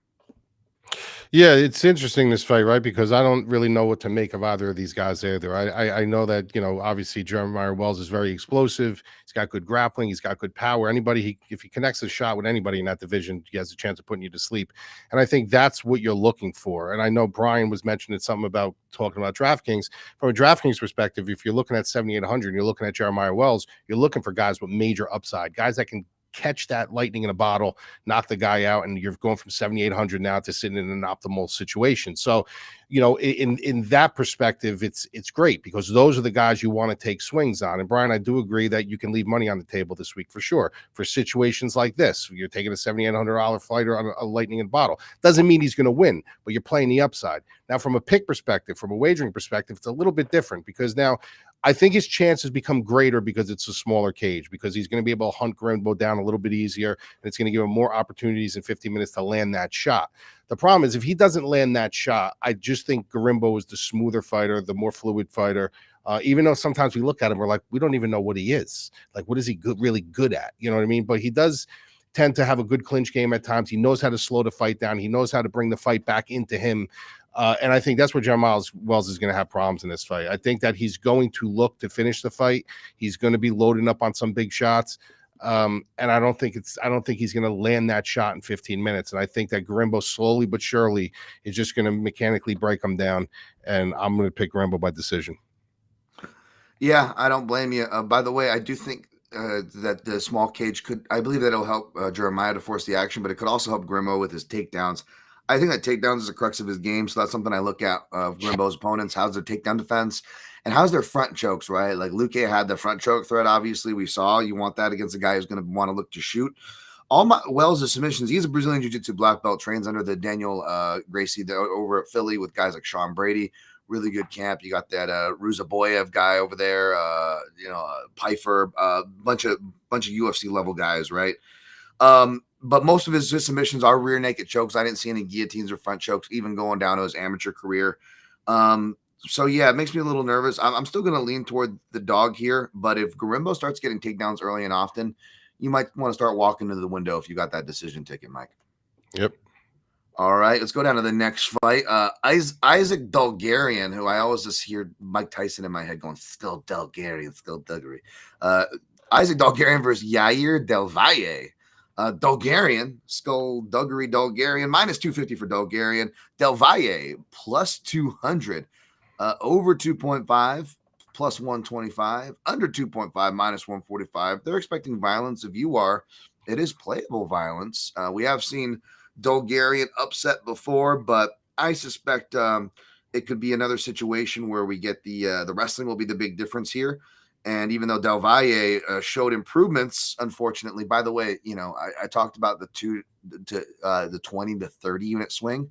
Yeah, it's interesting this fight, right? Because I don't really know what to make of either of these guys either. I know that, obviously Jeremiah Wells is very explosive. He's got good grappling. He's got good power. If he connects a shot with anybody in that division, he has a chance of putting you to sleep. And I think that's what you're looking for. And I know Brian was mentioning something about talking about DraftKings. From a DraftKings perspective, if you're looking at 7,800 and you're looking at Jeremiah Wells, you're looking for guys with major upside, guys that can catch that lightning in a bottle, knock the guy out, and you're going from 7,800 now to sitting in an optimal situation. So, in that perspective, it's great because those are the guys you want to take swings on. And Brian, I do agree that you can leave money on the table this week for sure. For situations like this, you're taking a $7,800 fighter on a lightning in a bottle. Doesn't mean he's going to win, but you're playing the upside. Now, from a pick perspective, from a wagering perspective, it's a little bit different because now I think his chances become greater because it's a smaller cage, because he's going to be able to hunt Gorimbo down a little bit easier, and it's going to give him more opportunities in 15 minutes to land that shot. The problem is if he doesn't land that shot, I just think Gorimbo is the smoother fighter, the more fluid fighter. Even though sometimes we look at him, we're like, we don't even know what he is. Like, what is he really good at? You know what I mean? But he does tend to have a good clinch game at times. He knows how to slow the fight down. He knows how to bring the fight back into him. And I think that's where Jeremiah Wells is going to have problems in this fight. I think that he's going to look to finish the fight. He's going to be loading up on some big shots. And I don't think he's going to land that shot in 15 minutes. And I think that Gorimbo slowly but surely is just going to mechanically break him down. And I'm going to pick Gorimbo by decision. Yeah, I don't blame you. By the way, I do think that the small cage I believe that it'll help Jeremiah to force the action, but it could also help Gorimbo with his takedowns. I think that takedowns is the crux of his game, so that's something I look at of Gorimbo's opponents. How's their takedown defense, and how's their front chokes, right? Like Luque had the front choke threat, obviously, we saw. You want that against a guy who's going to want to look to shoot. All my Wells' submissions, he's a Brazilian Jiu-Jitsu black belt, trains under the Daniel Gracie over at Philly with guys like Sean Brady. Really good camp. You got that Ruzaboyev guy over there, Pfeiffer, bunch of UFC level guys, right? But most of his submissions are rear naked chokes. I didn't see any guillotines or front chokes, even going down to his amateur career. So yeah, it makes me a little nervous. I'm still going to lean toward the dog here, but if Gorimbo starts getting takedowns early and often, you might want to start walking to the window if you got that decision ticket, Mike. Yep. All right, let's go down to the next fight. Isaac Dulgarian, who I always just hear Mike Tyson in my head going, still Dulgarian, still Duggery. Isaac Dulgarian versus Yadier Del Valle. Dulgarian, Skullduggery Dulgarian, minus 250 for Dulgarian. Del Valle, plus 200. Over 2.5, plus 125. Under 2.5, minus 145. They're expecting violence. If you are, it is playable violence. We have seen Dulgarian upset before, but I suspect it could be another situation where we get the wrestling will be the big difference here. And even though Del Valle showed improvements, unfortunately, by the way, I talked about the 20 to 30 unit swing.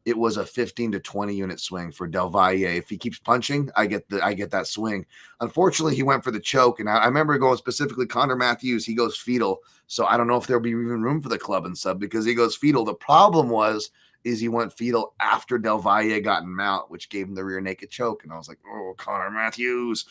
It was a 15 to 20 unit swing for Del Valle. If he keeps punching, I get that swing. Unfortunately, he went for the choke, and I remember going specifically Connor Matthews. He goes fetal, so I don't know if there'll be even room for the club and sub because he goes fetal. The problem is he went fetal after Del Valle got him out, which gave him the rear naked choke, and I was like, oh, Connor Matthews.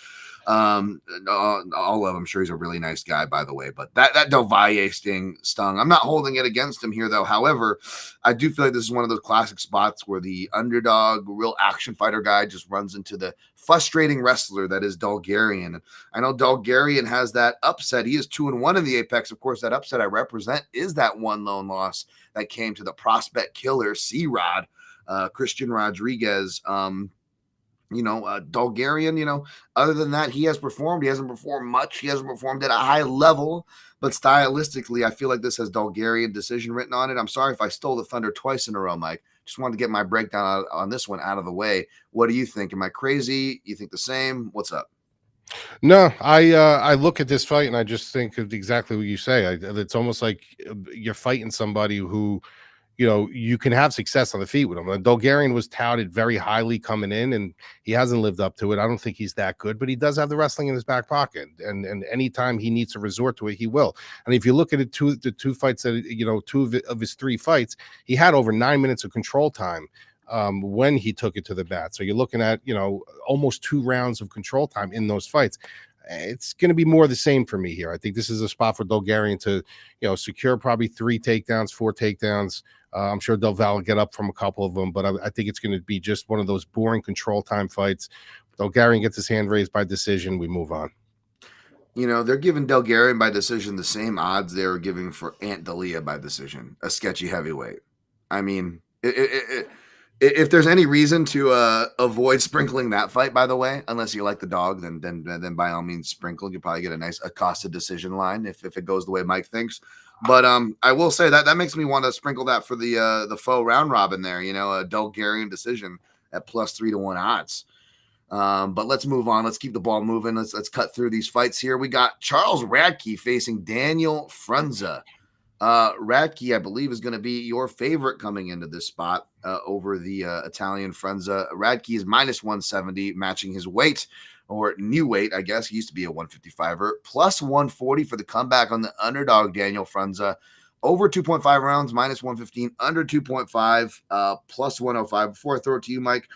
All of them. I'm sure he's a really nice guy, by the way, but that Del Valle stung. I'm not holding it against him here, though. However, I do feel like this is one of those classic spots where the underdog, real action fighter guy just runs into the frustrating wrestler that is Dulgarian. And I know Dulgarian has that upset. He is 2-1 in the Apex. Of course, that upset I represent is that one lone loss that came to the prospect killer, C-Rod, Christian Rodriguez. Dulgarian, other than that, he has performed. He hasn't performed much. He hasn't performed at a high level, but stylistically, I feel like this has Dulgarian decision written on it. I'm sorry if I stole the thunder twice in a row, Mike. Just wanted to get my breakdown on this one out of the way. What do you think? Am I crazy? You think the same? What's up? No, I look at this fight and I just think of exactly what you say. It's almost like you're fighting somebody who, you can have success on the feet with him. Dulgarian was touted very highly coming in, and he hasn't lived up to it. I don't think he's that good, but he does have the wrestling in his back pocket, and anytime he needs to resort to it, he will. And if you look at the two fights that two of his three fights, he had over 9 minutes of control time when he took it to the bat. So you're looking at almost 2 rounds of control time in those fights. It's going to be more of the same for me here. I think this is a spot for Dulgarian to, secure probably 3 takedowns, 4 takedowns. I'm sure Valle get up from a couple of them, but I think it's going to be just one of those boring control time fights. Dulgarian gets his hand raised by decision. We move on. They're giving Dulgarian by decision the same odds they were giving for Ante Delija by decision, a sketchy heavyweight. I mean, if there's any reason to avoid sprinkling that fight, by the way, unless you like the dog, then by all means sprinkle. You probably get a nice Acosta decision line if it goes the way Mike thinks. But I will say that makes me want to sprinkle that for the faux round robin there. A Dulgarian decision at +3 to 1 odds. But let's move on. Let's keep the ball moving. Let's cut through these fights here. We got Charles Radtke facing Daniel Frunza. Radtke, I believe, is going to be your favorite coming into this spot over the Italian Frunza. Radtke is -170, matching his weight, or new weight, I guess. He used to be a 155er. +140 for the comeback on the underdog, Daniel Frunza. Over 2.5 rounds, -115. Under 2.5, +105. Before I throw it to you, Mike,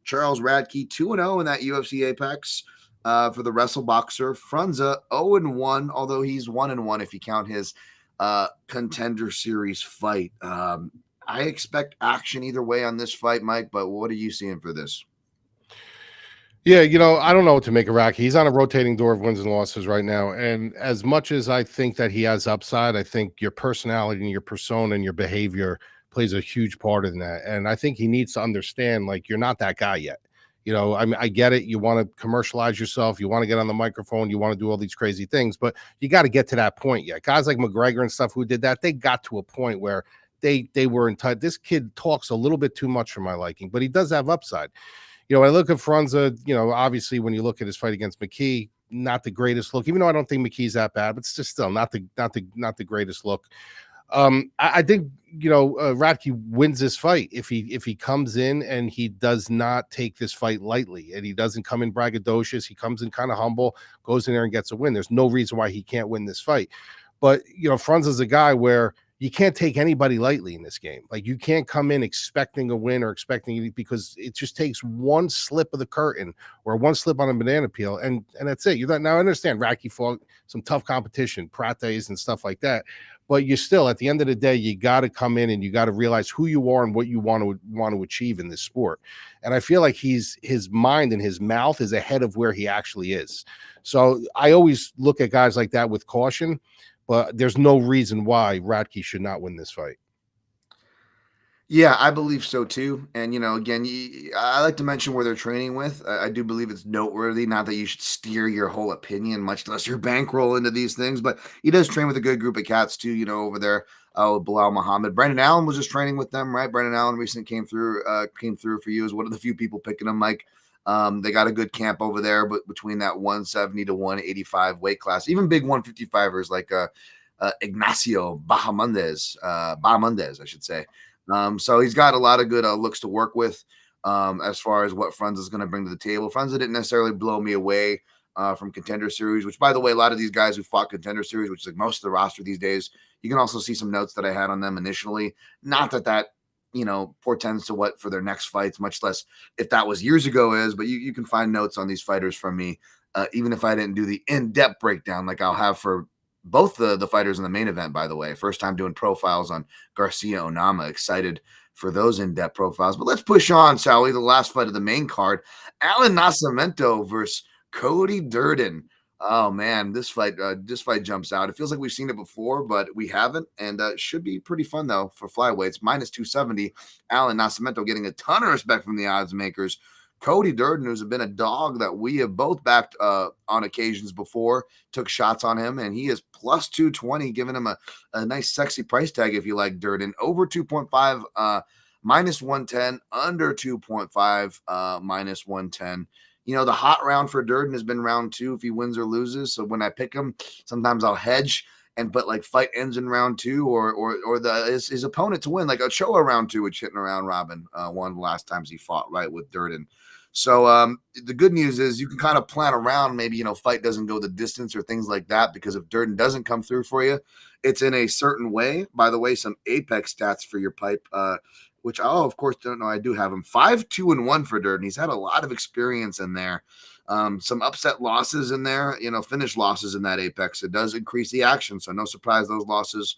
Charles Radtke, 2-0 in that UFC Apex. For the wrestle boxer. Frunza, 0-1, although he's 1-1 if you count his Contender Series fight. I expect action either way on this fight, Mike, but what are you seeing for this? Yeah, I don't know what to make of Radtke. He's on a rotating door of wins and losses right now. And as much as I think that he has upside, I think your personality and your persona and your behavior plays a huge part in that. And I think he needs to understand, like, you're not that guy yet. I mean, I get it. You want to commercialize yourself. You want to get on the microphone. You want to do all these crazy things, but you got to get to that point yet. Guys like McGregor and stuff who did that, they got to a point where they were in touch. This kid talks a little bit too much for my liking, but he does have upside. When I look at Frunza, obviously when you look at his fight against McKee, not the greatest look, even though I don't think McKee's that bad, but it's just still not the greatest look. I think Radtke wins this fight if he comes in and he does not take this fight lightly and he doesn't come in braggadocious. He comes in kind of humble, goes in there and gets a win. There's no reason why he can't win this fight. But Frunza's a guy where you can't take anybody lightly in this game. Like, you can't come in expecting a win or expecting, because it just takes one slip of the curtain or one slip on a banana peel, and that's it. Now I understand Radtke fought some tough competition, Prates and stuff like that, but you still, at the end of the day, you got to come in and you got to realize who you are and what you want to achieve in this sport. And I feel like his mind and his mouth is ahead of where he actually is. So I always look at guys like that with caution. But there's no reason why Radtke should not win this fight. Yeah, I believe so too. And, again, I like to mention where they're training with. I do believe it's noteworthy. Not that you should steer your whole opinion, much less your bankroll, into these things. But he does train with a good group of cats too, over there. Bilal Muhammad. Brandon Allen was just training with them, right? Brandon Allen recently came through for you as one of the few people picking him, Mike. They got a good camp over there, but between that 170 to 185 weight class, even big 155ers like Ignacio Bahamondes, I should say. So he's got a lot of good looks to work with as far as what Frunza is going to bring to the table. Frunza didn't necessarily blow me away from Contender Series, which, by the way, a lot of these guys who fought Contender Series, which is like most of the roster these days, you can also see some notes that I had on them initially. Not that portends to what for their next fights, much less if that was years ago is, but you can find notes on these fighters from me, even if I didn't do the in-depth breakdown like I'll have for both the fighters in the main event, by the way. First time doing profiles on Garcia Onama. Excited for those in-depth profiles. But let's push on, shall we? The last fight of the main card, Allan Nascimento versus Cody Durden. Oh man, this fight jumps out. It feels like we've seen it before, but we haven't, and it should be pretty fun though for flyweights. -270. Allan Nascimento getting a ton of respect from the odds makers. Cody Durden, who's been a dog that we have both backed on occasions before, took shots on him, and he is +220, giving him a nice sexy price tag if you like Durden. Over 2.5, -110, under 2.5, -110. The hot round for Durden has been round 2 if he wins or loses. So when I pick him, sometimes I'll hedge and put like fight ends in round 2 or his opponent to win, like Ochoa round 2, which hitting around Robin one of the last times he fought right with Durden. So the good news is you can kind of plan around maybe, fight doesn't go the distance or things like that, because if Durden doesn't come through for you, it's in a certain way. By the way, some Apex stats for your pipe, which of course, don't know. I do have him 5-2-1 for Durden. He's had a lot of experience in there. Some upset losses in there, finish losses in that Apex. It does increase the action. So no surprise those losses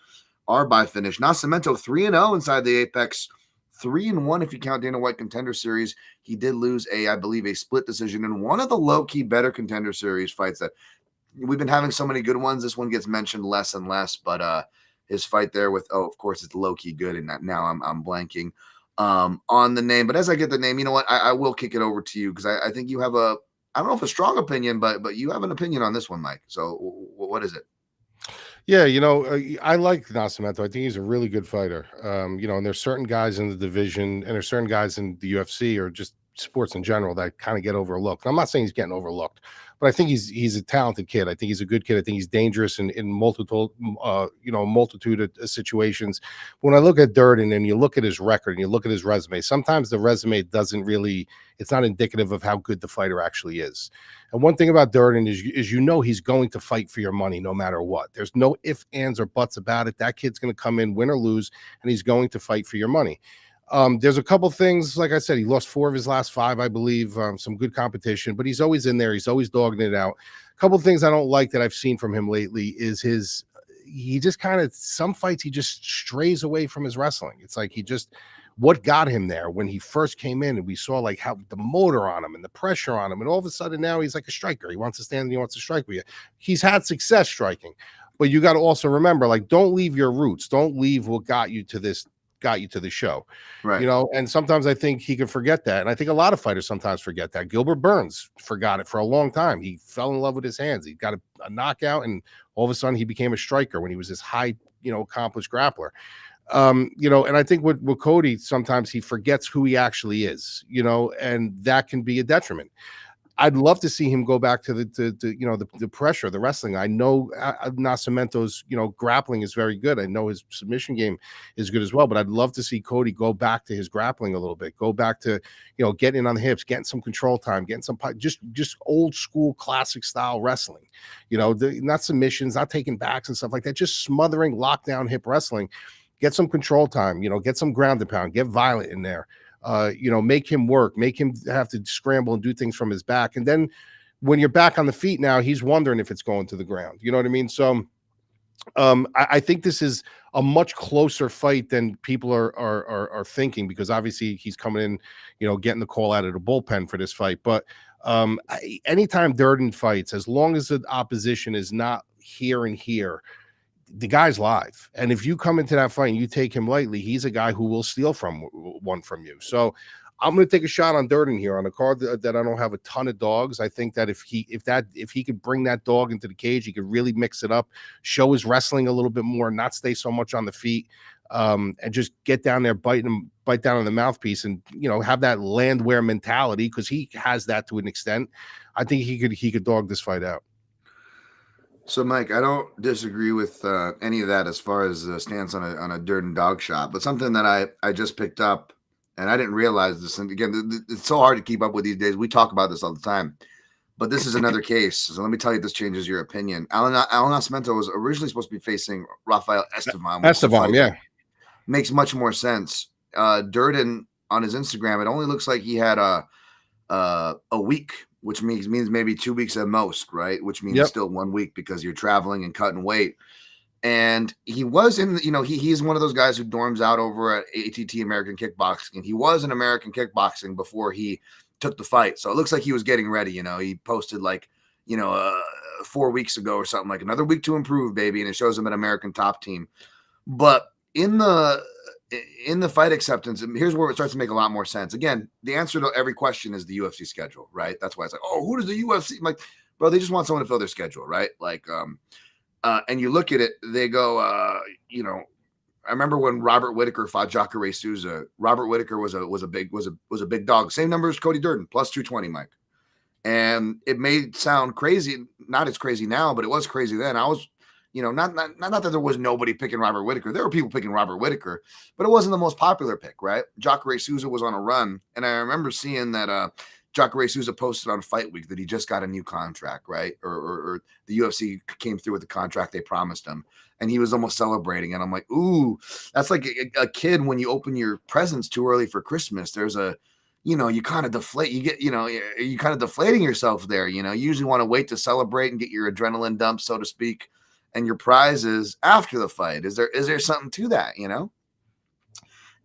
are by finish. Nascimento 3-0 inside the Apex. 3-1 if you count Dana White Contender Series. He did lose I believe, a split decision in one of the low-key better Contender Series fights that we've been having so many good ones. This one gets mentioned less and less, but his fight there with, of course, it's low-key good, and now I'm blanking on the name. But as I get the name, you know what? I will kick it over to you, because I think you have I don't know if a strong opinion, but you have an opinion on this one, Mike. So what is it? Yeah, I like Nascimento. I think he's a really good fighter. And there's certain guys in the division, and there's certain guys in the UFC or just sports in general that kind of get overlooked. I'm not saying he's getting overlooked, but I think he's a talented kid. I think he's a good kid. I think he's dangerous in multitude of situations. When I look at Durden and you look at his record and you look at his resume, sometimes the resume it's not indicative of how good the fighter actually is. And one thing about Durden is he's going to fight for your money no matter what. There's no ifs, ands, or buts about it. That kid's going to come in, win or lose, and he's going to fight for your money. There's a couple things, like I said, he lost 4 of his last 5, I believe, some good competition, but he's always in there. He's always dogging it out. A couple of things I don't like that I've seen from him lately is he just kind of, some fights, he just strays away from his wrestling. It's like what got him there when he first came in, and we saw like how the motor on him and the pressure on him, and all of a sudden now he's like a striker. He wants to stand and he wants to strike with you. He's had success striking, but you got to also remember, like, don't leave your roots. Don't leave what got you to the show, right? And sometimes I think he can forget that, and I think a lot of fighters sometimes forget that. Gilbert Burns forgot it for a long time. He fell in love with his hands. He got a knockout, and all of a sudden he became a striker when he was this high, accomplished grappler. And I think with Cody, sometimes he forgets who he actually is, and that can be a detriment. I'd love to see him go back to the pressure, the wrestling. I know Nascimento's, grappling is very good. I know his submission game is good as well, but I'd love to see Cody go back to his grappling a little bit, go back to, getting in on the hips, getting some control time, getting some, just old school classic style wrestling, not submissions, not taking backs and stuff like that, just smothering lockdown hip wrestling. Get some control time, get some ground and pound, get violent in there, make him work, make him have to scramble and do things from his back. And then when you're back on the feet now, he's wondering if it's going to the ground. You know what I mean? So I think this is a much closer fight than people are thinking, because obviously he's coming in, getting the call out of the bullpen for this fight. But anytime Durden fights, as long as the opposition is not here and here, the guy's live. And if you come into that fight and you take him lightly, he's a guy who will steal one from you. So I'm going to take a shot on Durden here on a card that I don't have a ton of dogs. I think that if he could bring that dog into the cage, he could really mix it up, show his wrestling a little bit more, not stay so much on the feet, and just get down there, bite down on the mouthpiece, and have that landwear mentality, because he has that to an extent. I think he could dog this fight out. So, Mike, I don't disagree with any of that as far as the stance on a Durden dog shot, but something that I just picked up, and I didn't realize this. And again, it's so hard to keep up with these days. We talk about this all the time, but this is another case. So let me tell you, this changes your opinion. Allan Nascimento was originally supposed to be facing Rafael Esteban. Yeah, makes much more sense. Durden on his Instagram, it only looks like he had a week, which means maybe 2 weeks at most, right? Which means still 1 week, because you're traveling and cutting weight. And he was he's one of those guys who dorms out over at ATT American Kickboxing. And he was in American Kickboxing before he took the fight. So it looks like he was getting ready. He posted 4 weeks ago or something, like another week to improve, baby. And it shows him at American Top Team. But in the fight acceptance, here's where it starts to make a lot more sense. Again, the answer to every question is the UFC schedule, right? That's why it's like, oh, who does the UFC? I'm like, bro, they just want someone to fill their schedule, right? Like, and you look at it, they go, I remember when Robert Whittaker fought Jacare Souza. Robert Whittaker was a big dog. Same number as Cody Durden, plus 220, Mike. And it may sound crazy, not as crazy now, but it was crazy then. I was, not that there was nobody picking Robert Whittaker. There were people picking Robert Whittaker, but it wasn't the most popular pick, right? Jacare Souza was on a run, and I remember seeing that Jacare Souza posted on Fight Week that he just got a new contract, right? Or the UFC came through with the contract they promised him, and he was almost celebrating. And I'm like, ooh, that's like a kid when you open your presents too early for Christmas. There's you kind of deflate, you kind of deflating yourself there. You usually want to wait to celebrate and get your adrenaline dump, so to speak, and your prizes after the fight. Is there something to that,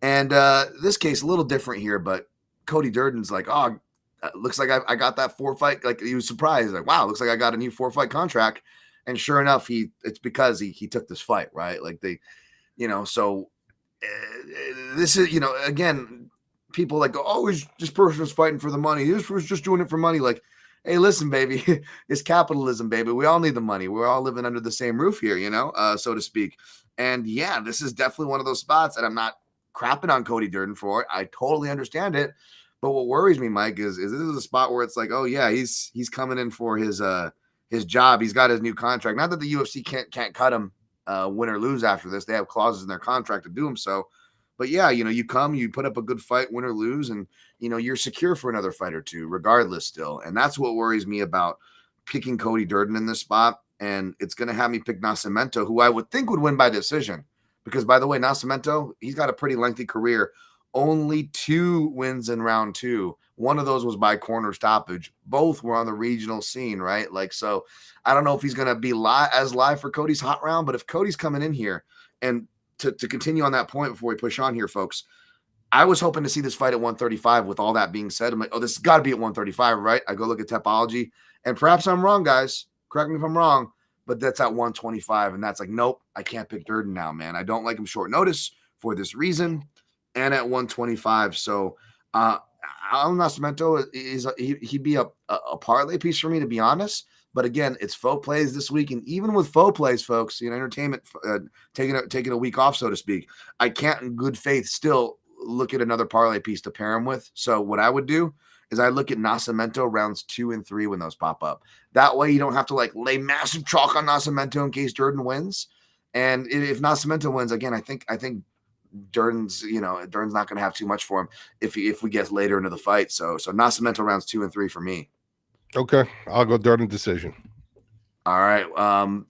And this case, a little different here, but Cody Durden's like, oh, looks like I got that 4-fight. Like, he was surprised, like, wow, looks like I got a new 4-fight contract. And sure enough, it's because he took this fight, right? Like so this is, again, people like go, oh, this person is fighting for the money. This person's just doing it for money. Like, hey, listen, baby, it's capitalism, baby. We all need the money. We're all living under the same roof here, so to speak. And yeah, this is definitely one of those spots, and I'm not crapping on Cody Durden for it. I totally understand it. But what worries me, Mike, is this is a spot where it's like, oh yeah, he's coming in for his job. He's got his new contract. Not that the UFC can't cut him win or lose after this. They have clauses in their contract to do him so. But yeah, you come, you put up a good fight, win or lose, and you're secure for another fight or two, regardless still. And that's what worries me about picking Cody Durden in this spot. And it's going to have me pick Nascimento, who I would think would win by decision. Because, by the way, Nascimento, he's got a pretty lengthy career. Only 2 wins in round 2. One of those was by corner stoppage. Both were on the regional scene, right? Like, so I don't know if he's going to be live for Cody's hot round, but if Cody's coming in here, and to continue on that point before we push on here, folks, I was hoping to see this fight at 135. With all that being said, I'm like, oh, this has got to be at 135, right? I go look at Topology, and perhaps I'm wrong, guys. Correct me if I'm wrong, but that's at 125, and that's like, nope, I can't pick Durden now, man. I don't like him short notice for this reason, and at 125. So, Allan Nascimento he'd be a parlay piece for me, to be honest. But again, it's faux plays this week, and even with faux plays, folks, entertainment taking a week off, so to speak, I can't in good faith still look at another parlay piece to pair him with. So what I would do is I look at Nascimento rounds 2 and 3 when those pop up. That way you don't have to like lay massive chalk on Nascimento in case Durden wins. And if Nascimento wins, again, I think Durden's not going to have too much for him if we get later into the fight. So Nascimento rounds 2 and 3 for me. Okay, I'll go Durden decision. All right.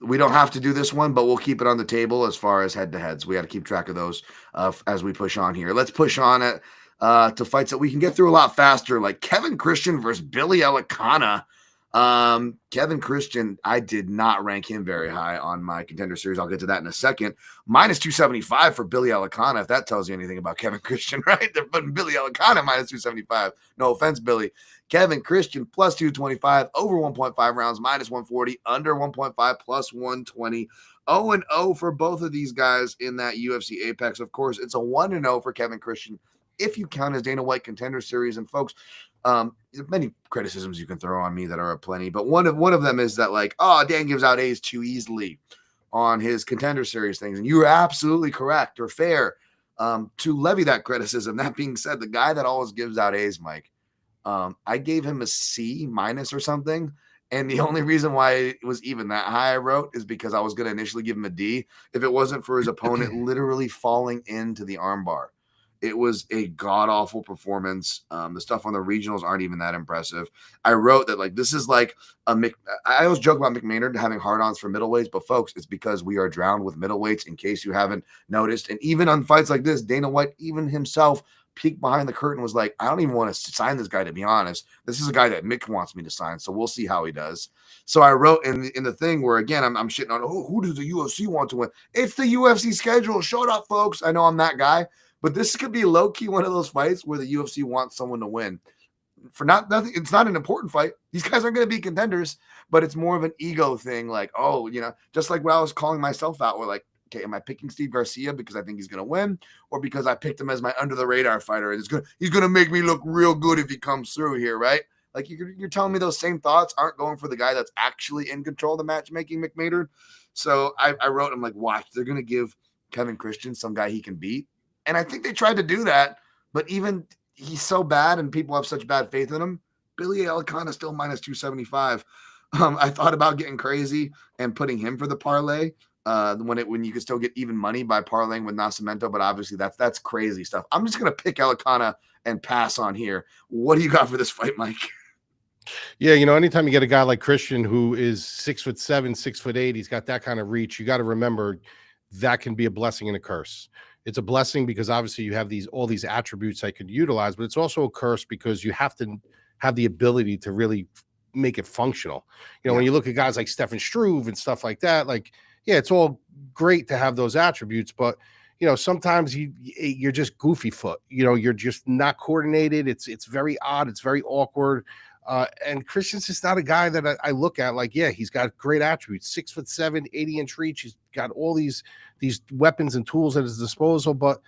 We don't have to do this one, but we'll keep it on the table as far as head-to-heads. We got to keep track of those as we push on here. Let's push on it to fights that we can get through a lot faster, like Kevin Christian versus Billy Elekana. Kevin Christian, I did not rank him very high on my contender series. I'll get to that in a second. Minus 275 for Billy Elekana, if that tells you anything about Kevin Christian, right? They're putting Billy Elekana minus 275. No offense, Billy. Kevin Christian plus 225, over 1.5 rounds, minus 140, under 1.5, plus 120. 0-0 for both of these guys in that UFC Apex. Of course, it's a 1-0 for Kevin Christian if you count his Dana White contender series. And folks, many criticisms you can throw on me that are plenty, but one of them is that like, oh, Dan gives out A's too easily on his contender series things. And you're absolutely correct or fair to levy that criticism. That being said, the guy that always gives out A's, Mike, I gave him a C- or something. And the only reason why it was even that high, I wrote, is because I was going to initially give him a D if it wasn't for his opponent literally falling into the armbar. It was a god-awful performance. The stuff on the regionals aren't even that impressive. I wrote that, like, this is like I always joke about McMaynard having hard-ons for middleweights, but, folks, it's because we are drowned with middleweights, in case you haven't noticed. And even on fights like this, Dana White, even himself, peeked behind the curtain, was like, I don't even want to sign this guy, to be honest. This is a guy that Mick wants me to sign, so we'll see how he does. So I wrote in the thing where, again, I'm shitting on, who does the UFC want to win? It's the UFC schedule. Shut up, folks. I know I'm that guy. But this could be low-key one of those fights where the UFC wants someone to win. For nothing, it's not an important fight. These guys aren't going to be contenders, but it's more of an ego thing. Like, just like when I was calling myself out, we're like, okay, am I picking Steve Garcia because I think he's going to win, or because I picked him as my under-the-radar fighter and he's going to make me look real good if he comes through here, right? Like, you're telling me those same thoughts aren't going for the guy that's actually in control of the matchmaking, McMaynard. So I wrote him, like, watch, they're going to give Kevin Christian some guy he can beat. And I think they tried to do that, but even he's so bad and people have such bad faith in him, Billy Elekana still minus 275. I thought about getting crazy and putting him for the parlay when you could still get even money by parlaying with Nascimento, but obviously that's crazy stuff. I'm just gonna pick Elekana and pass on here. What do you got for this fight, Mike? Yeah, anytime you get a guy like Christian who is 6'7", 6'8", he's got that kind of reach. You got to remember that can be a blessing and a curse. It's a blessing because obviously you have all these attributes I could utilize, but it's also a curse because you have to have the ability to really make it functional. When you look at guys like Stefan Struve and stuff like that, like, yeah, it's all great to have those attributes, but sometimes you're just goofy foot. You're just not coordinated. It's very odd. It's very awkward. And Christian's just not a guy that I look at like, yeah, he's got great attributes, 6'7", 80-inch reach. He's got all these weapons and tools at his disposal, but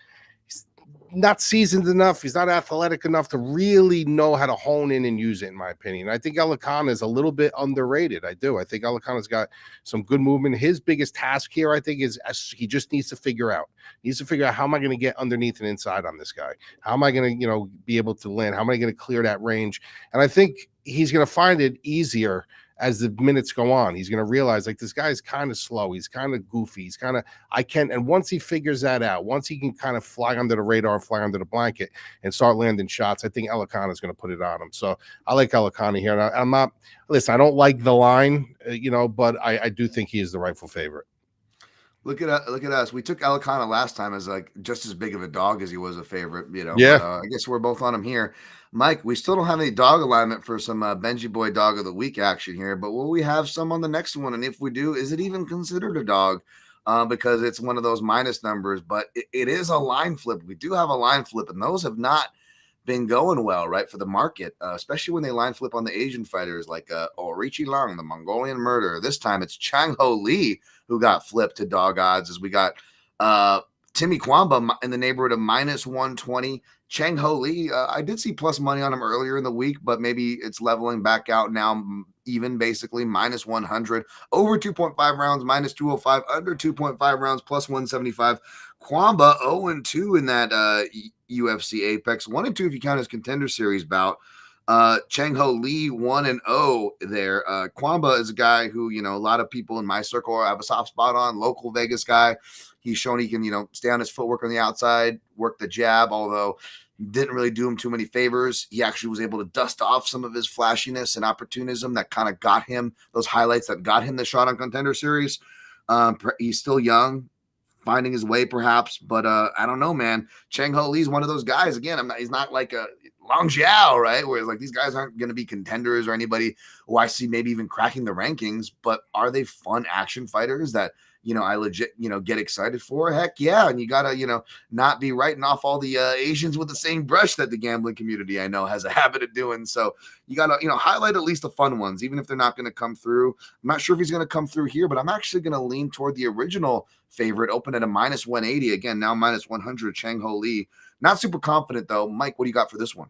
he's not seasoned enough. He's not athletic enough to really know how to hone in and use it, in my opinion. I think Elekana is a little bit underrated. I do. I think Elekana's got some good movement. His biggest task here, I think, is he just needs to figure out. How am I going to get underneath and inside on this guy? How am I going to, be able to land? How am I going to clear that range? And I think he's going to find it easier as the minutes go on. He's going to realize like this guy is kind of slow. He's kind of goofy. He's kind of, and once he figures that out, once he can kind of fly under the radar, fly under the blanket and start landing shots, I think Elekana is going to put it on him. So I like Elekana here. And I'm not, listen, I don't like the line, but I do think he is the rightful favorite. Look at us. We took Elekana last time as like just as big of a dog as he was a favorite, Yeah. But, I guess we're both on him here. Mike, we still don't have any dog alignment for some Benji Boy Dog of the Week action here, but will we have some on the next one? And if we do, is it even considered a dog? Because it's one of those minus numbers, but it is a line flip. We do have a line flip, and those have not been going well, right, for the market, especially when they line flip on the Asian fighters like Orichi Lang, the Mongolian Murderer. This time it's ChangHo Lee who got flipped to dog odds, as we got Timmy Cuamba in the neighborhood of minus 120. ChangHo Lee, I did see plus money on him earlier in the week, but maybe it's leveling back out now, even basically minus 100. Over 2.5 rounds, minus 205. Under 2.5 rounds, plus 175. Cuamba 0-2 in that UFC Apex. 1-2 if you count his Contender Series bout. ChangHo Lee 1-0 there. Cuamba is a guy who, a lot of people in my circle have a soft spot on. Local Vegas guy. He's shown he can, stay on his footwork on the outside, work the jab, although didn't really do him too many favors. He actually was able to dust off some of his flashiness and opportunism that kind of got him those highlights that got him the shot on Contender Series. He's still young, finding his way perhaps, but I don't know, man. ChangHo Lee's one of those guys. Again, he's not like a Long Xiao, right? Where it's like these guys aren't going to be contenders or anybody who I see maybe even cracking the rankings, but are they fun action fighters that, I legit, get excited for? Heck yeah. And you got to, not be writing off all the Asians with the same brush that the gambling community I know has a habit of doing. So you got to, highlight at least the fun ones, even if they're not going to come through. I'm not sure if he's going to come through here, but I'm actually going to lean toward the original favorite, open at a minus 180. Again, now minus 100, ChangHo Lee. Not super confident though. Mike, what do you got for this one?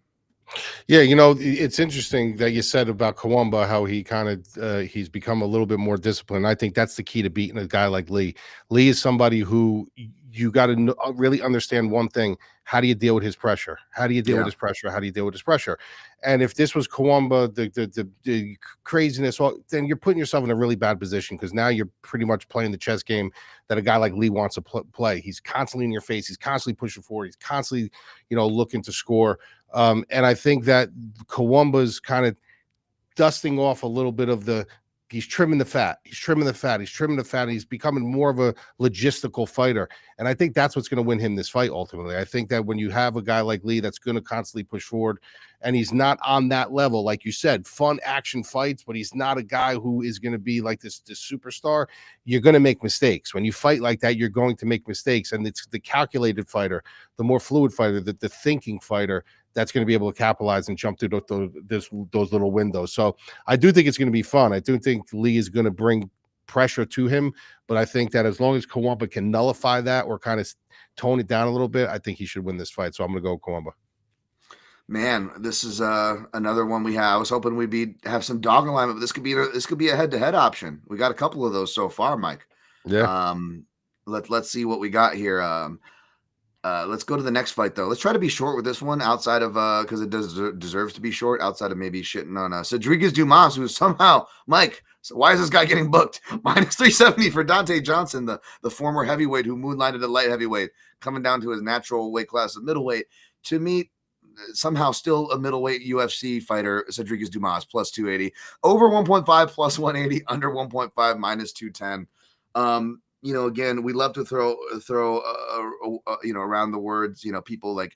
Yeah, it's interesting that you said about Cuamba, how he kind of he's become a little bit more disciplined. I think that's the key to beating a guy like Lee. Lee is somebody who you got to really understand one thing: how do you deal with his pressure? How do you deal with his pressure? How do you deal with his pressure? And if this was Cuamba, the craziness, well, then you're putting yourself in a really bad position because now you're pretty much playing the chess game that a guy like Lee wants to play. He's constantly in your face. He's constantly pushing forward. He's constantly, looking to score. And I think that Cuamba's kind of dusting off a little bit of he's trimming the fat. He's becoming more of a logistical fighter. And I think that's what's going to win him this fight ultimately. I think that when you have a guy like Lee that's going to constantly push forward and he's not on that level, like you said, fun action fights, but he's not a guy who is going to be like this superstar, you're going to make mistakes. When you fight like that, you're going to make mistakes. And it's the calculated fighter, the more fluid fighter, the thinking fighter that's going to be able to capitalize and jump through those little windows. So I do think it's going to be fun. I do think Lee is going to bring pressure to him, but I think that as long as Cuamba can nullify that or kind of tone it down a little bit, I think he should win this fight. So I'm going to go Cuamba. Man, this is another one we have. I was hoping we'd have some dog alignment, but this could be a head-to-head option. We got a couple of those so far, Mike. Yeah. Let's see what we got here. Let's go to the next fight, though. Let's try to be short with this one outside of because it deserves to be short outside of maybe shitting on Sedriques Dumas, who somehow, Mike, so why is this guy getting booked? Minus 370 for Donte Johnson, the former heavyweight who moonlighted at light heavyweight, coming down to his natural weight class of middleweight to meet somehow still a middleweight UFC fighter, Sedriques Dumas, plus 280. Over 1.5, plus 180. Under 1.5, minus 210. Again, we love to throw around the words, people like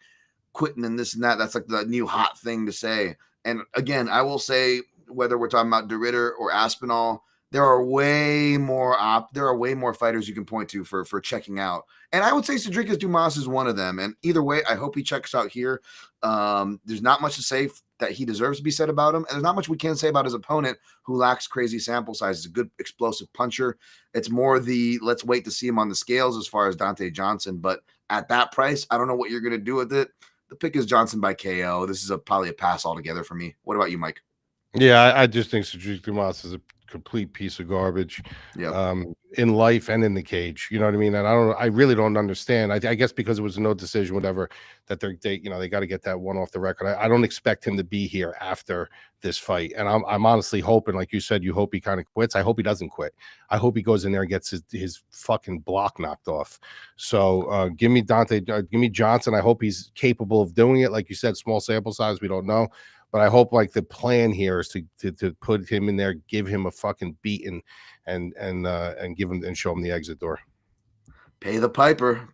quitting and this and that. That's like the new hot thing to say. And again, I will say, whether we're talking about DeRitter or Aspinall, there are way more fighters you can point to for checking out. And I would say Sedriques Dumas is one of them. And either way, I hope he checks out here. There's not much to say that he deserves to be said about him. And there's not much we can say about his opponent, who lacks crazy sample size. He's a good explosive puncher. It's more let's wait to see him on the scales as far as Donte Johnson. But at that price, I don't know what you're going to do with it. The pick is Johnson by KO. This is probably a pass altogether for me. What about you, Mike? Yeah, I just think Sedriques Dumas is a complete piece of garbage. Yeah. In life and in the cage. You know what I mean? And I really don't understand. I guess because it was a no decision, whatever, that they got to get that one off the record. I don't expect him to be here after this fight. And I'm honestly hoping, like you said, you hope he kind of quits. I hope he doesn't quit. I hope he goes in there and gets his fucking block knocked off. So give me Donte, give me Johnson. I hope he's capable of doing it. Like you said, small sample size, we don't know. But I hope like the plan here is to put him in there, give him a fucking beating, and give him and show him the exit door. Pay the piper.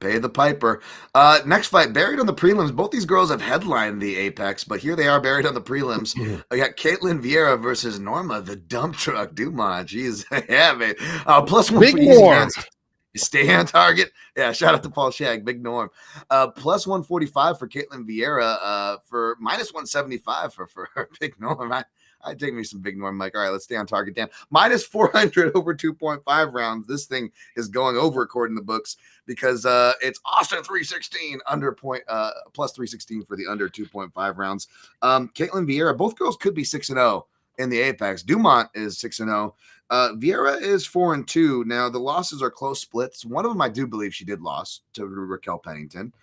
Next fight, buried on the prelims. Both these girls have headlined the Apex, but here they are buried on the prelims. I got Ketlen Vieira versus Norma, the dump truck Dumont. Jeez, yeah, man. Plus one Big for easy Norm. hands. Stay on target. Yeah, shout out to Paul Shag, Big Norm. Plus 145 for Ketlen Vieira. For minus 175 for Big Norm. I'd take me some Big Norm, Mike. All right, let's stay on target, Dan. Minus 400 over 2.5 rounds. This thing is going over according to the books because it's Austin 316 under point, plus 316 for the under 2.5 rounds. Ketlen Vieira, both girls could be 6-0 in the Apex. Dumont is 6-0. Vieira is 4-2. Now the losses are close splits. One of them I do believe she did lose to Raquel Pennington.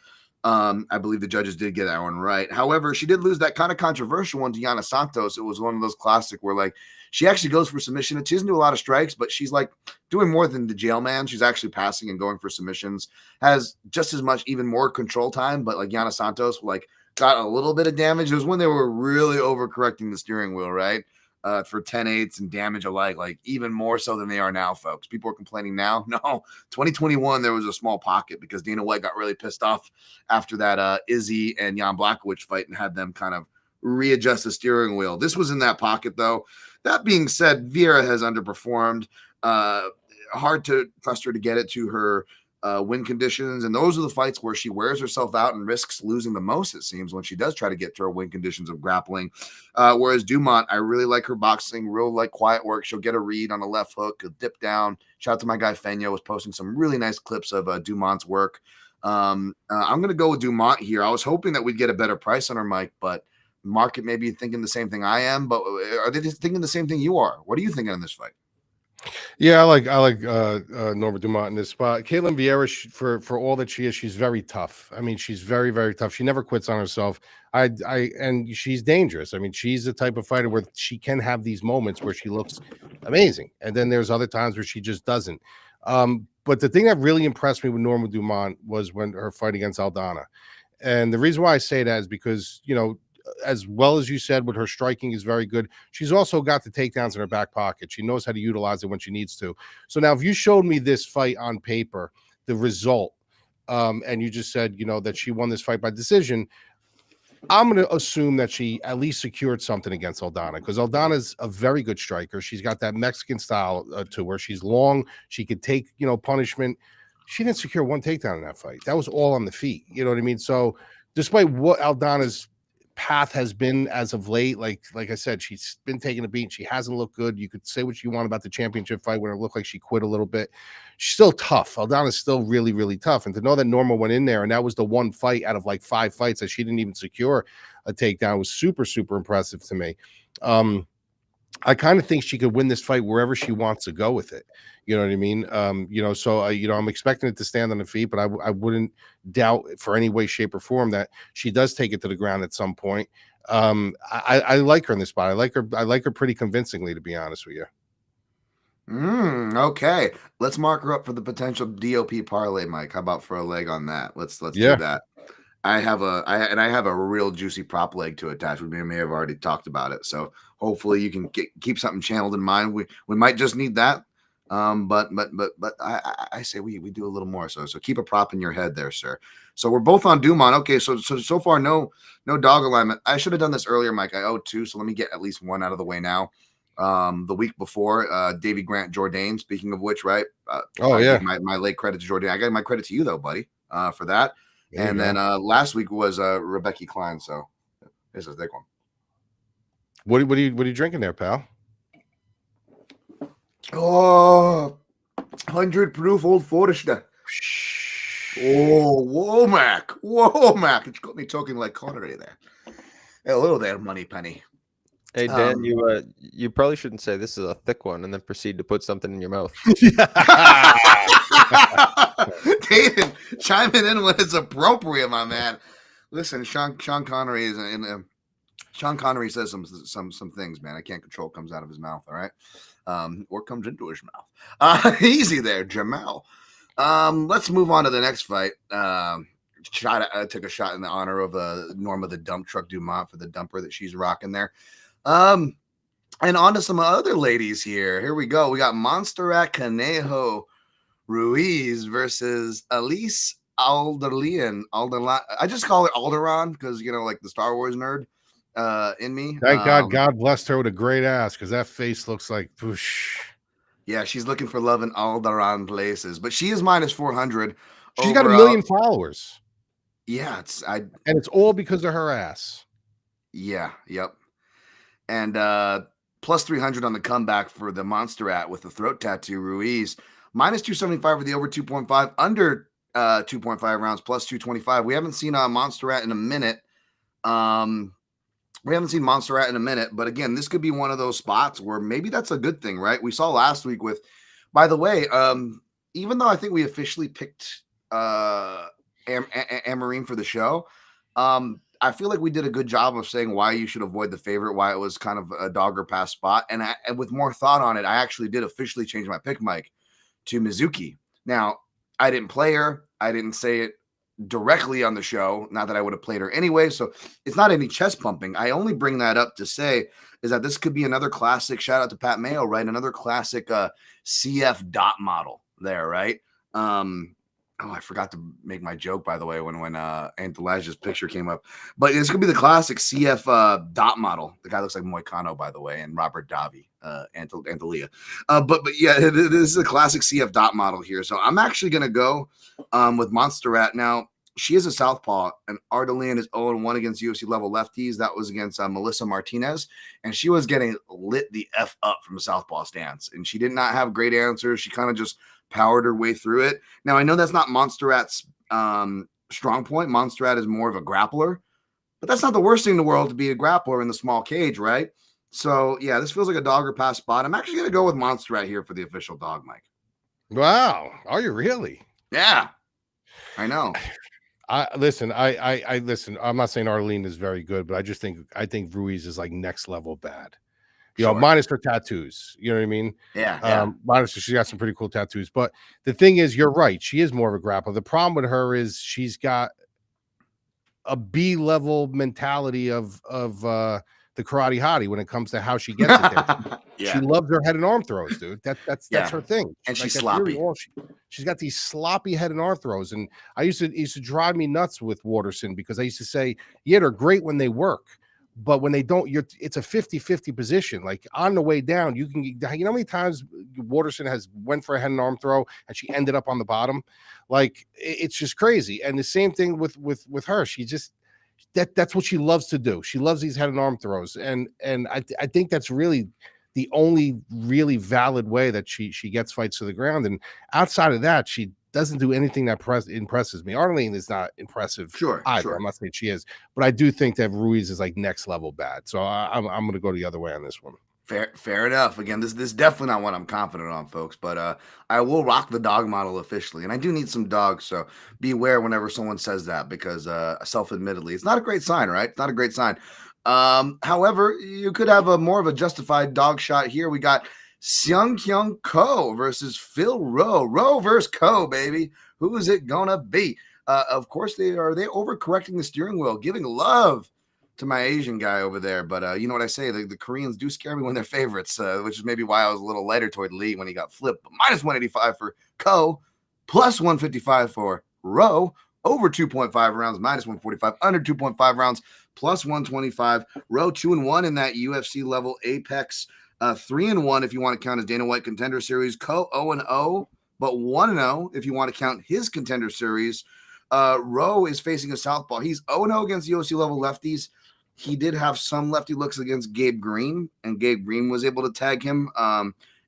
I believe the judges did get that one right. However, she did lose that kind of controversial one to Yana Santos. It was one of those classic where like she actually goes for submission. She doesn't do a lot of strikes, but she's like doing more than the jail man. She's actually passing and going for submissions. Has just as much, even more control time. But like Yana Santos, like got a little bit of damage. It was when they were really overcorrecting the steering wheel, right? For 10-8s and damage alike, like even more so than they are now, folks. People are complaining now. No, 2021, there was a small pocket because Dana White got really pissed off after that Izzy and Jan Blachowicz fight and had them kind of readjust the steering wheel. This was in that pocket, though. That being said, Vieira has underperformed. Hard to trust her to get it to her win conditions, and those are the fights where she wears herself out and risks losing the most, it seems, when she does try to get to her win conditions of grappling. Whereas Dumont, I really like her boxing, real like quiet work. She'll get a read on a left hook, a dip down. Shout out to my guy Fenyo, was posting some really nice clips of Dumont's work. I'm going to go with Dumont here. I was hoping that we'd get a better price on her, Mike, but market may be thinking the same thing I am, but are they just thinking the same thing you are? What are you thinking on this fight? Yeah, I like Norma Dumont in this spot. Ketlen Vieira, for all that she is, she's very tough. I mean, she's very, very tough. She never quits on herself. And she's dangerous. I mean, she's the type of fighter where she can have these moments where she looks amazing, and then there's other times where she just doesn't. But the thing that really impressed me with Norma Dumont was when her fight against Aldana. And the reason why I say that is because, as well as you said, with her striking is very good. She's also got the takedowns in her back pocket. She knows how to utilize it when she needs to. So now if you showed me this fight on paper, the result, and you just said, that she won this fight by decision, I'm going to assume that she at least secured something against Aldana, because Aldana's a very good striker. She's got that Mexican style to where she's long. She could take, punishment. She didn't secure one takedown in that fight. That was all on the feet. You know what I mean? So despite what Aldana's path has been as of late, like I said, she's been taking a beat. She hasn't looked good. You could say what you want about the championship fight when it looked like she quit a little bit. She's still tough. Aldana's still really, really tough. And to know that Norma went in there and that was the one fight out of like 5 fights that she didn't even secure a takedown was super, super impressive to me. I kind of think she could win this fight wherever she wants to go with it. You know what I mean? So I'm expecting it to stand on the feet, but I wouldn't doubt for any way, shape, or form that she does take it to the ground at some point. I like her in this spot. I like her. I like her pretty convincingly, to be honest with you. Okay. Let's mark her up for the potential DOP parlay, Mike. How about for a leg on that? Let's do that. I have a real juicy prop leg to attach. We may have already talked about it, so hopefully you can keep something channeled in mind. We might just need that, but I say we do a little more. So keep a prop in your head there, sir. So we're both on Dumont. Okay, so far no dog alignment. I should have done this earlier, Mike. I owe two, so let me get at least one out of the way now. The week before, Davy Grant Jourdain. Speaking of which, right? My late credit to Jourdain. I got my credit to you though, buddy, for that. And then last week was Rebecca Klein. So this is a thick one. What are you drinking there, pal? Oh, 100 proof Old Forester. Oh, whoa, Mac. It's got me talking like Connery there. Hello there, Money Penny. Hey Dan, you probably shouldn't say this is a thick one and then proceed to put something in your mouth. David, chiming in when it's appropriate, my man. Listen, Sean Connery is Sean Connery says some things, man. I can't control what comes out of his mouth. All right, or comes into his mouth. Easy there, Jamal. Let's move on to the next fight. I took a shot in the honor of Norma the dump truck Dumont for the dumper that she's rocking there. And on to some other ladies here. Here we go. We got Montserrat ChangHo Ruiz versus Elise Alderlian. I just call her Alderon because, like the Star Wars nerd in me. Thank God. God blessed her with a great ass because that face looks like whoosh. Yeah, she's looking for love in Alderon places, but she is minus 400. She's got 1 million followers. Yeah, and it's all because of her ass. Yeah, yep. And plus 300 on the comeback for the Montserrat with the throat tattoo. Ruiz minus 275 for the over 2.5, under 2.5 rounds, plus 225. We haven't seen Montserrat in a minute. But again, this could be one of those spots where maybe that's a good thing, right? We saw last week with, by the way, even though I think we officially picked Amarine for the show, I feel like we did a good job of saying why you should avoid the favorite, why it was kind of a dog or pass spot. And with more thought on it, I actually did officially change my pick, Mike, to Mizuki. Now, I didn't play her. I didn't say it directly on the show. Not that I would have played her anyway. So it's not any chest pumping. I only bring that up to say is that this could be another classic. Shout out to Pat Mayo, right? Another classic CF dot model there, right? Oh, I forgot to make my joke, by the way, when Antelaja's picture came up. But this could be the classic CF dot model. The guy looks like Moicano, by the way, and Robert Davi, Antelia. But yeah, this is a classic CF dot model here. So I'm actually going to go with Montserrat. Now, she is a southpaw, and Ardelian is 0-1 against UFC level lefties. That was against Melissa Martinez, and she was getting lit the F up from a southpaw stance, and she did not have great answers. She kind of just powered her way through it. Now, I know that's not Montserrat's strong point. Montserrat is more of a grappler, but that's not the worst thing in the world to be a grappler in the small cage, right? So, yeah, this feels like a dog or pass spot. I'm actually going to go with Montserrat here for the official dog, Mike. Wow. Are you really? Yeah, I know. Listen. I'm not saying Arlene is very good, but I think Ruiz is like next level bad. You know, minus her tattoos. You know what I mean? Yeah. Minus she's got some pretty cool tattoos. But the thing is, you're right. She is more of a grappler. The problem with her is she's got a B-level mentality of the karate hottie when it comes to how she gets it there. She loves her head and arm throws, dude. That's her thing. And she's sloppy. Really she's got these sloppy head and arm throws. And it used to drive me nuts with Waterson because I used to say, yeah, they're great when they work. But when they don't, it's a 50-50 position. Like on the way down, you know how many times Waterson has went for a head and arm throw and she ended up on the bottom? Like it's just crazy. And the same thing with her. She just that's what she loves to do. She loves these head and arm throws. And I think that's really the only really valid way that she gets fights to the ground. And outside of that, she doesn't do anything that impresses me. Arlene is not impressive either. Sure. I'm not saying she is, but I do think that Ruiz is like next level bad. So I'm going to go the other way on this one. Fair enough. Again, this is definitely not what I'm confident on, folks. But I will rock the dog model officially, and I do need some dogs. So beware whenever someone says that, because self-admittedly, it's not a great sign, right? It's not a great sign. However, you could have a more of a justified dog shot here. We got Seung-Kyung Ko versus Phil Rowe. Rowe versus Ko, baby. Who is it gonna be? Of course, they overcorrecting the steering wheel, giving love to my Asian guy over there. But you know what I say? The Koreans do scare me when they're favorites, which is maybe why I was a little lighter toward Lee when he got flipped. But minus 185 for Ko, plus 155 for Rowe, over 2.5 rounds, minus 145, under 2.5 rounds, plus 125. Rowe 2-1 in that UFC level Apex, 3-1 if you want to count his Dana White Contender Series. Ko 0-0, but 1-0 if you want to count his Contender Series. Rowe is facing a southpaw. He's 0-0 against UFC level lefties. He did have some lefty looks against Gabe Green, and Gabe Green was able to tag him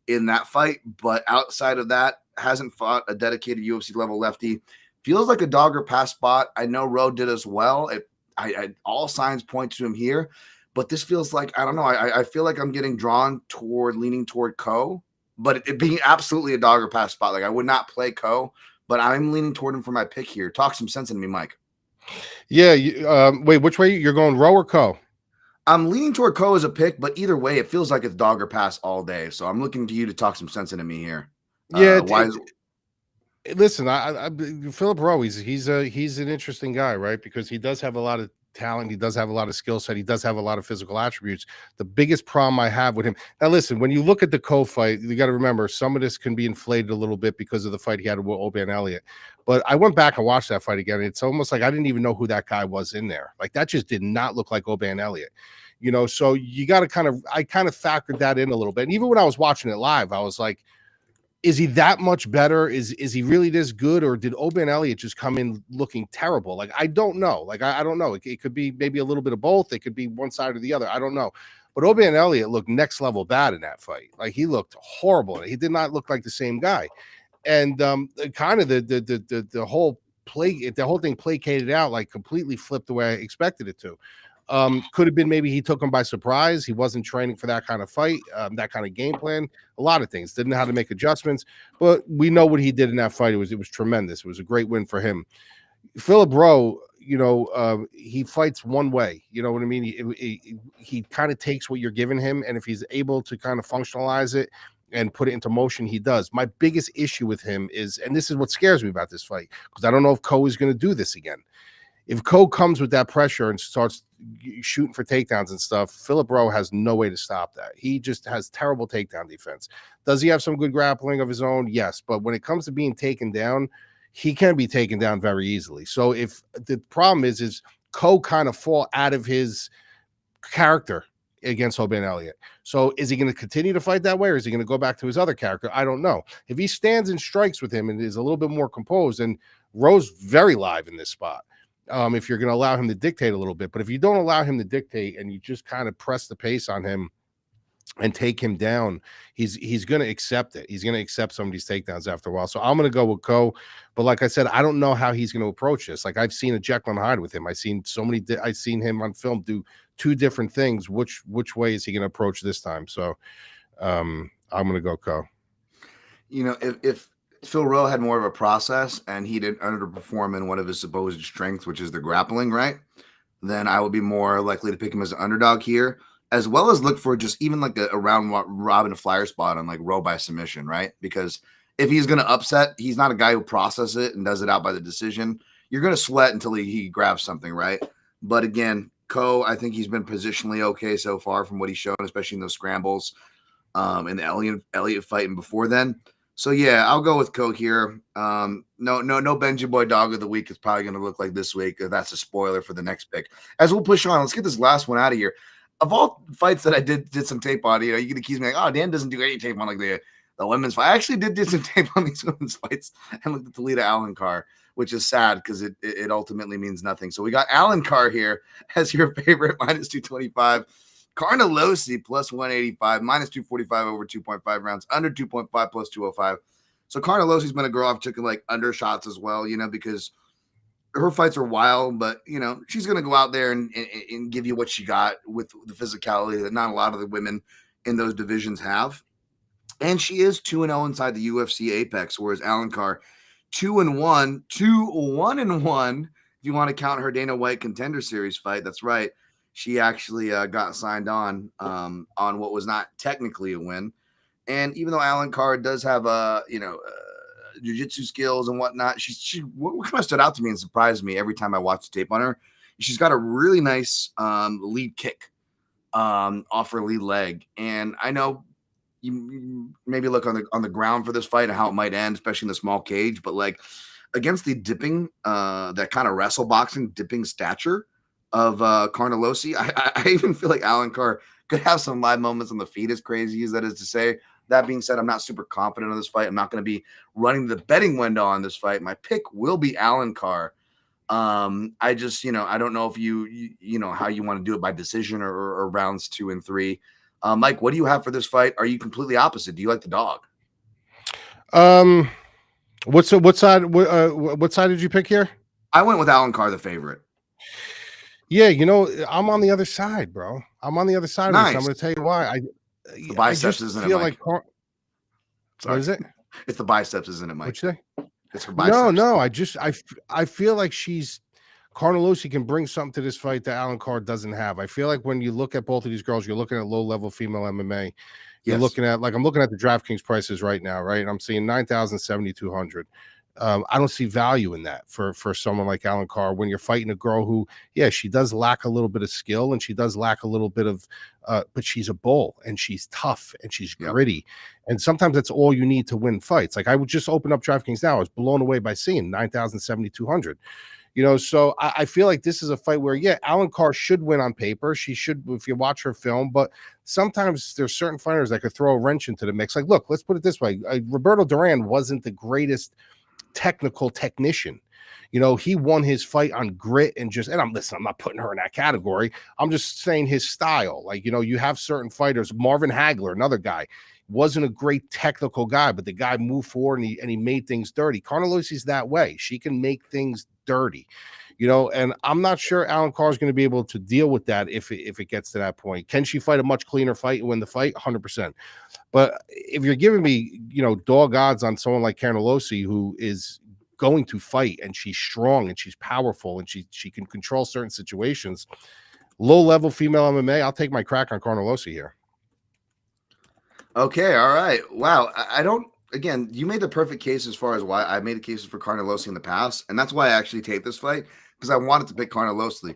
in that fight. But outside of that, hasn't fought a dedicated UFC level lefty. Feels like a dogger pass spot. I know Rowe did as well. All signs point to him here, but this feels like, I don't know. I feel like I'm getting drawn leaning toward Ko, but it being absolutely a dogger pass spot. Like, I would not play Ko, but I'm leaning toward him for my pick here. Talk some sense into me, Mike. Yeah. Wait, which way you're going, Rowe or Ko? I'm leaning toward Ko as a pick, but either way, it feels like it's dog or pass all day. So I'm looking to you to talk some sense into me here. Yeah. Listen, Philip Rowe, he's an interesting guy, right? Because he does have a lot of talent. He does have a lot of skill set. He does have a lot of physical attributes. The biggest problem I have with him now, listen, when you look at the Ko fight, you got to remember some of this can be inflated a little bit because of the fight he had with Oban Elliott. But I went back and watched that fight again. It's almost like I didn't even know who that guy was in there. Like, that just did not look like Oban Elliott, so you got to I kind of factored that in a little bit. And even when I was watching it live, I was like, is he that much better? Is he really this good? Or did Oban Elliott just come in looking terrible? Like, I don't know. Like, I don't know. It could be maybe a little bit of both. It could be one side or the other. I don't know. But Oban Elliott looked next level bad in that fight. Like, he looked horrible. He did not look like the same guy. And kind of the whole thing placated out, like completely flipped the way I expected it to. Could have been maybe he took him by surprise. He wasn't training for that kind of fight, that kind of game plan. A lot of things. Didn't know how to make adjustments. But we know what he did in that fight. It was tremendous. It was a great win for him. Philip Rowe, he fights one way. You know what I mean? He kind of takes what you're giving him, and if he's able to kind of functionalize it and put it into motion, he does. My biggest issue with him is, and this is what scares me about this fight, because I don't know if Ko is going to do this again. If Ko comes with that pressure and starts shooting for takedowns and stuff, Philip Rowe has no way to stop that. He just has terrible takedown defense. Does he have some good grappling of his own? Yes. But when it comes to being taken down, he can be taken down very easily. So if the problem is Ko kind of fall out of his character against Oban Elliott. So is he going to continue to fight that way, or is he going to go back to his other character? I don't know. If he stands and strikes with him and is a little bit more composed, and Rowe's very live in this spot. If you're going to allow him to dictate a little bit. But if you don't allow him to dictate and you just kind of press the pace on him and take him down, he's going to accept it. He's going to accept some of these takedowns after a while. So I'm going to go with Ko. But like I said, I don't know how he's going to approach this. Like, I've seen a Jekyll and Hyde with him. I've seen him on film do two different things. Which way is he going to approach this time? So I'm going to go Ko. If Phil Rowe had more of a process and he didn't underperform in one of his supposed strengths, which is the grappling, right, then I would be more likely to pick him as an underdog here, as well as look for just even like a round robin flyer spot on like Rowe by submission, right? Because if he's going to upset, he's not a guy who processes it and does it out by the decision. You're going to sweat until he grabs something, right? But again, Ko, I think he's been positionally okay so far from what he's shown, especially in those scrambles in the Elliott fight and before then. So yeah, I'll go with Ko here. No Benji Boy Dog of the Week is probably going to look like this week. That's a spoiler for the next pick. As we'll push on, let's get this last one out of here. Of all fights that I did some tape on, you can accuse me like, oh, Dan doesn't do any tape on like the women's fight. I actually did some tape on these women's fights and looked at the Lita Allan car, which is sad because it ultimately means nothing. So we got Allan Carr here as your favorite, minus 225. Carnelossi plus 185, minus 245 over 2.5 rounds, under 2.5 plus 205. So Carnelossi's been a girl I've taken like undershots as well, because her fights are wild, but she's going to go out there and give you what she got with the physicality that not a lot of the women in those divisions have. And she is 2-0 inside the UFC Apex, whereas Allan Carr 2-1, 1-1. If you want to count her Dana White Contender Series fight, that's right. She actually got signed on what was not technically a win. And even though Allan Carr does have jiu-jitsu skills and whatnot, what kind of stood out to me and surprised me every time I watched the tape on her. She's got a really nice lead kick off her lead leg, and I know you maybe look on the ground for this fight and how it might end, especially in the small cage, but like against the dipping, that kind of wrestle boxing dipping stature of Carnelossi, I even feel like Allan Carr could have some live moments on the feet, as crazy as that is to say. That being said, I'm not super confident on this fight. I'm not going to be running the betting window on this fight. My pick will be Allan Carr. I just, I don't know if you how you want to do it by decision or rounds 2 and 3. Mike, what do you have for this fight? Are you completely opposite? Do you like the dog? What side did you pick here? I went with Allan Carr, the favorite. Yeah, I'm on the other side, bro. I'm on the other side of this. I'm going to tell you why. The biceps, isn't it, Mike? What is it? It's the biceps, isn't it, Mike? What'd you say? It's her biceps. No. I feel like Carnelossi can bring something to this fight that Allan Carr doesn't have. I feel like when you look at both of these girls, you're looking at low-level female MMA. You're looking at, I'm looking at the DraftKings prices right now, right? And I'm seeing 9,000, 7,200. I don't see value in that for someone like Allan Carr when you're fighting a girl who, she does lack a little bit of skill and she does lack a little bit of, but she's a bull and she's tough and she's gritty. And sometimes that's all you need to win fights. Like I would just open up DraftKings now. I was blown away by seeing 9,000, 7,200. So I feel like this is a fight where, Allan Carr should win on paper. She should, if you watch her film, but sometimes there's certain fighters that could throw a wrench into the mix. Like, look, let's put it this way. Roberto Duran wasn't the greatest technical technician. He won his fight on grit and I'm not putting her in that category. I'm just saying his style. Like, you have certain fighters, Marvin Hagler, another guy, wasn't a great technical guy, but the guy moved forward and he made things dirty. Carnelossi's that way. She can make things dirty, and I'm not sure Allan Carr is going to be able to deal with that if it gets to that point. Can she fight a much cleaner fight and win the fight? 100%. But if you're giving me, dog odds on someone like Carnelossi, who is going to fight and she's strong and she's powerful and she can control certain situations, low-level female MMA, I'll take my crack on Carnelossi here. Okay, all right. Wow, again, you made the perfect case as far as why I made a case for Carnelossi in the past, and that's why I actually taped this fight, because I wanted to pick Carnelossi.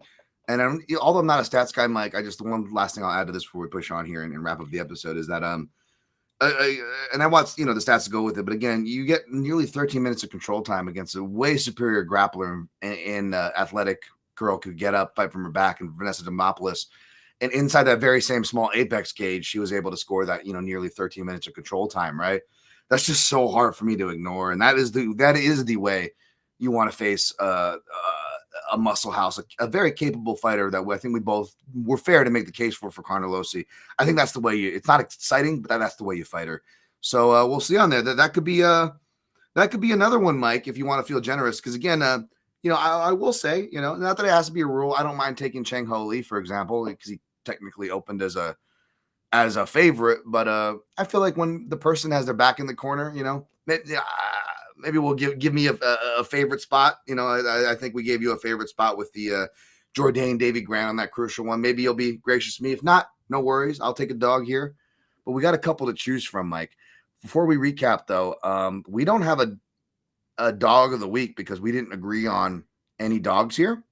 And although I'm not a stats guy, Mike, the one last thing I'll add to this before we push on here and wrap up the episode is that and I watched the stats to go with it, but again, you get nearly 13 minutes of control time against a way superior grappler and athletic girl could get up, fight from her back, and Vanessa Demopoulos. And inside that very same small apex cage, she was able to score that, nearly 13 minutes of control time, right? That's just so hard for me to ignore. And that is the way you want to face a muscle house, a very capable fighter that I think we both were fair to make the case for Carnelossi. I think that's the way it's not exciting, but that's the way you fight her. So we'll see on there. That could be another one, Mike, if you want to feel generous. Because again, I will say, not that it has to be a rule. I don't mind taking ChangHo Lee, for example, because he technically opened as a favorite, but I feel like when the person has their back in the corner, maybe we'll give me a favorite spot. I think we gave you a favorite spot with the Jourdain Davy Grant on that crucial one. Maybe you'll be gracious to me. If not, no worries. I'll take a dog here. But we got a couple to choose from, Mike. Before we recap, though, we don't have a dog of the week because we didn't agree on any dogs here.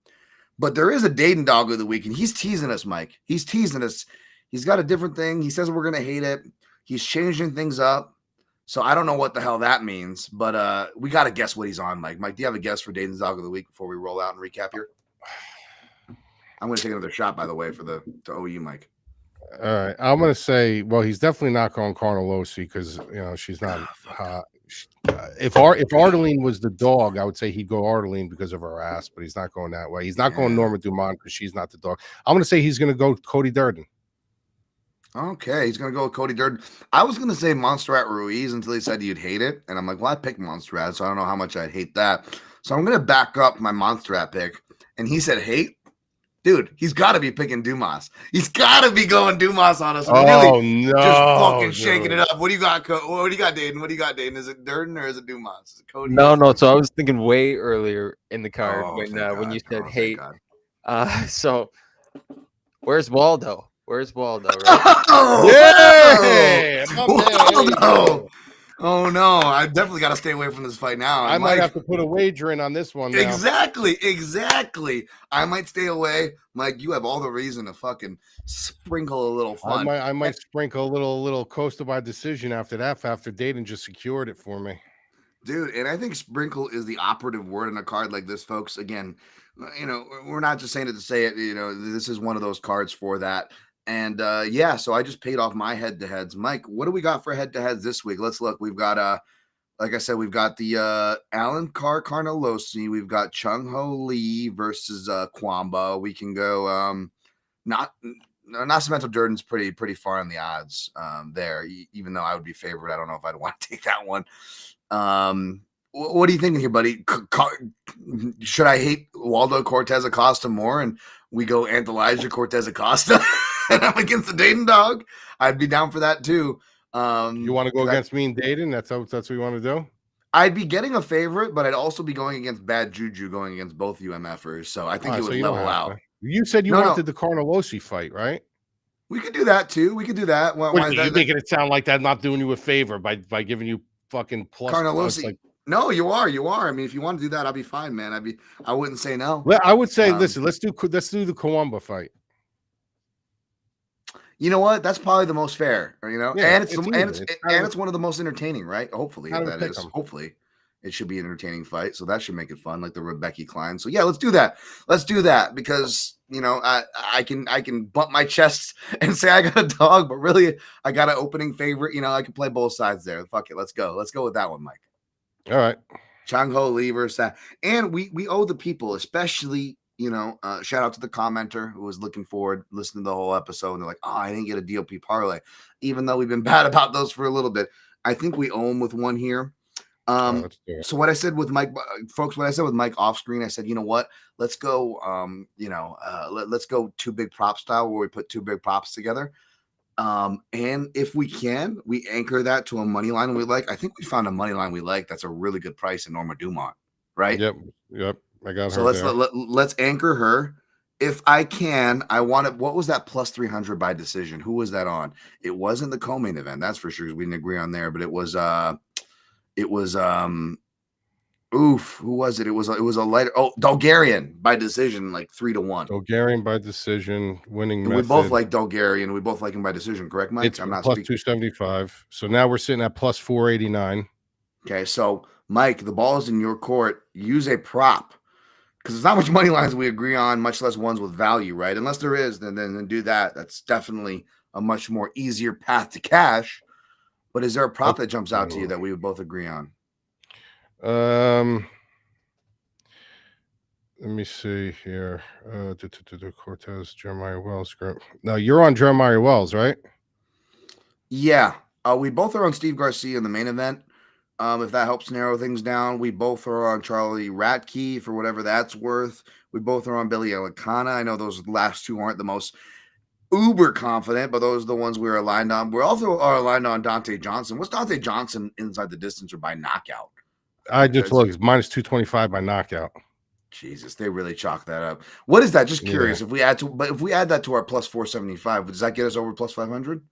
But there is a Dayton dog of the week, and he's teasing us, Mike. He's teasing us. He's got a different thing. He says we're going to hate it. He's changing things up. So I don't know what the hell that means, but we got to guess what he's on, Mike. Mike, do you have a guess for Dayton's dog of the week before we roll out and recap here? I'm going to take another shot, by the way, to OU, Mike. All right. I'm going to say, well, he's definitely not going Carnelossi because, she's not if Ardeline was the dog, I would say he'd go Ardeline because of her ass, but he's not going that way. He's not going Norma Dumont because she's not the dog. I'm going to say he's going to go Cody Durden. Okay, he's going to go with Cody Durden. I was going to say Montserrat Ruiz until he said you'd hate it. And I'm like, well, I picked Montserrat, so I don't know how much I'd hate that. So I'm going to back up my Montserrat pick. And he said hate. Dude, he's got to be picking Dumas. He's got to be going Dumas on us. Oh Really no! just fucking shaking dude. it up. What do you got, What do you got, Dayton? What do you got, Dayton? Is it Durden or is it Dumas? Is it Cody? No. So I was thinking way earlier in the card Oh, when thank God. when you said, Oh, thank "Hey, God. so where's Waldo? Where's Waldo?" Right? Oh, Yeah, my man, there you Waldo. go. Oh no, I definitely got to stay away from this fight now. I And might Mike, have to put a wager in on this one now. exactly. I might stay away. Mike, you have all the reason to fucking sprinkle a little fun. I might sprinkle a little Costa by decision after that. After Dayton just secured it for me. Dude, and I think sprinkle is the operative word in a card like this, folks. Again, we're not just saying it to say it. This is one of those cards for that. And yeah, so I just paid off my head-to-heads. Mike, what do we got for head-to-heads this week? Let's look. We've got like I said, we've got the Allan Carnelossi. We've got ChangHo Lee versus Cuamba. We can go Nascimento Durden's pretty far in the odds there, even though I would be favored. I don't know if I'd want to take that one. What are you thinking here, buddy? Should I hate Waldo Cortes-Acosta more and we go Delija Cortes-Acosta and I'm against the Dayton dog? I'd be down for that too. You want to go against me and Dayton? That's what you want to do? I'd be getting a favorite, but I'd also be going against bad juju going against both UMFers. So I think it would level out. You said you wanted the Carnelossi fight, right? We could do that too. We could do that. You're making it sound like that, not doing you a favor by giving you fucking plus Carnelossi. Like, no, you are. I mean, if you want to do that, I'll be fine, man. I wouldn't say no. I would say, listen, let's do the Cuamba fight. You know what? That's probably the most fair. Yeah, and it's one of the most entertaining, right? Hopefully, that is. Hopefully, it should be an entertaining fight. So that should make it fun, like the Rebecca Klein. So yeah, let's do that. Let's do that because I can bump my chest and say I got a dog, but really I got an opening favorite. I can play both sides there. Fuck it, let's go. Let's go with that one, Mike. All right. ChangHo Lee versus that. And we owe the people, especially, shout out to the commenter who was looking forward, listening to the whole episode. And they're like, oh, I didn't get a DOP parlay. Even though we've been bad about those for a little bit. I think we owe them with one here. So what I said with Mike, folks, what I said with Mike off screen, I said, you know what? Let's go, let's go two big prop style where we put two big props together. And if we can, we anchor that to a money line we like. I think we found a money line we like. That's a really good price in Norma Dumont, right? Yep. I got her. So let's anchor her. If I can, I want it. What was that plus 300 by decision? Who was that on? It wasn't the co-main event, that's for sure. We didn't agree on there, but it was who was it? It was a lighter. Oh, Dulgarian by decision, like 3-1. Dulgarian by decision, winning method. We both like Dulgarian. We both like him by decision, correct, Mike? It's plus 275. So now we're sitting at plus 489. Okay, so Mike, the ball is in your court. Use a prop because there's not much money lines we agree on, much less ones with value, right? Unless there is, then do that. That's definitely a much more easier path to cash. But is there a prop that jumps out to you that we would both agree on? Let me see here. Cortez, Jeremiah Wells group. Now you're on Jeremiah Wells, right? Yeah. We both are on Steve Garcia in the main event. If that helps narrow things down, we both are on Charlie Radtke for whatever that's worth. We both are on Billy Elekana. I know those last two aren't the most uber confident, but those are the ones we are aligned on. We also are aligned on Donte Johnson. What's Donte Johnson inside the distance or by knockout? I just look. It's minus 225 by knockout. Jesus, they really chalk that up. What is that? Just curious. Yeah. If we add that to our plus 475, does that get us over plus 500?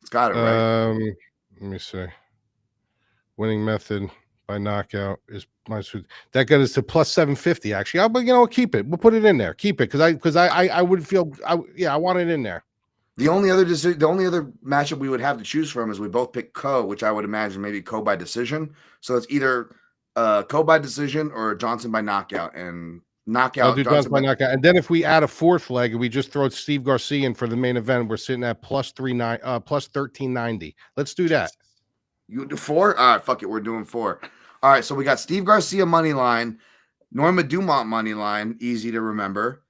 It's got it, right? Let me see. Winning method by knockout is minus. That got us to plus 750. Actually, but keep it. We'll put it in there. Keep it because I would feel. I want it in there. The only other matchup we would have to choose from is we both pick Co, which I would imagine maybe Co by decision. So it's either Co by decision or Johnson by knockout and knockout. I'll do Johnson by knockout. And then if we add a fourth leg and we just throw Steve Garcia in for the main event, we're sitting at plus 1390. Let's do that. You do 4? All right, fuck it. We're doing 4. All right, so we got Steve Garcia money line, Norma Dumont money line, easy to remember,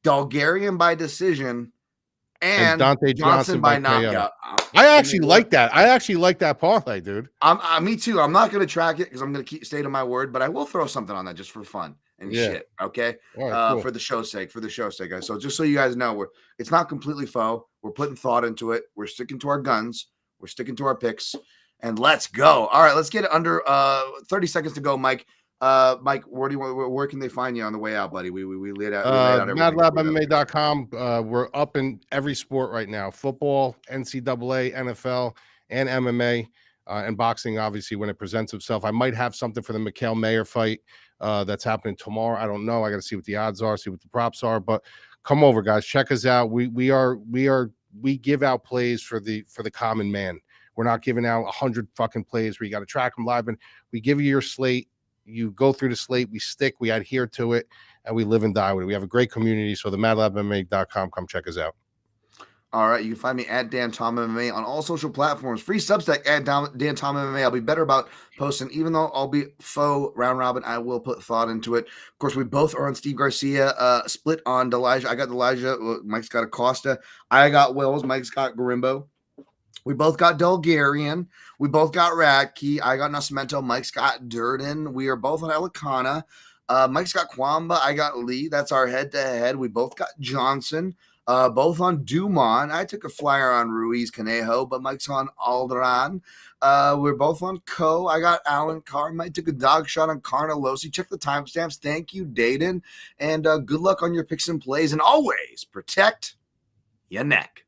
Dulgarian by decision, and Donte Johnson by knockout. I actually like that. I actually like that parlay, dude. Me too. I'm not going to track it because I'm going to stay to my word, but I will throw something on that just for fun and Yeah. shit. Okay. All right, cool. For the show's sake, guys. So just so you guys know, it's not completely faux. We're putting thought into it. We're sticking to our guns. We're sticking to our picks, and let's go. All right, let's get it under 30 seconds to go, Mike. Mike, where can they find you on the way out, buddy? We laid out everything. MadlabMMA.com. We're up in every sport right now: football, NCAA, NFL, and MMA, and boxing. Obviously, when it presents itself, I might have something for the Mikhail Mayer fight that's happening tomorrow. I don't know. I got to see what the odds are, see what the props are. But come over, guys. Check us out. We give out plays for the common man. We're not giving out 100 fucking plays where you got to track them live. And we give you your slate. You go through the slate, we adhere to it, and we live and die with it. We have a great community. So the MadlabMMA.com, come check us out. All right, you can find me at Dan Tom MMA on all social platforms. Free Substack at Dan Tom MMA. I'll be better about posting, even though I'll be faux round robin. I will put thought into it. Of course, we both are on Steve Garcia. Split on Delija. I got Delija. Mike's got Acosta. I got Wills. Mike's got Gorimbo. We both got Dulgarian. We both got Radtke. I got Nascimento. Mike's got Durden. We are both on Elekana. Mike's got Cuamba. I got Lee. That's our head-to-head. We both got Johnson. Both on Dumont. I took a flyer on Ruiz ChangHo, but Mike's on Allan. We're both on Co. I got Allan Carr. Mike took a dog shot on Carnolosi. Check the timestamps. Thank you, Dayton. And good luck on your picks and plays. And always protect your neck.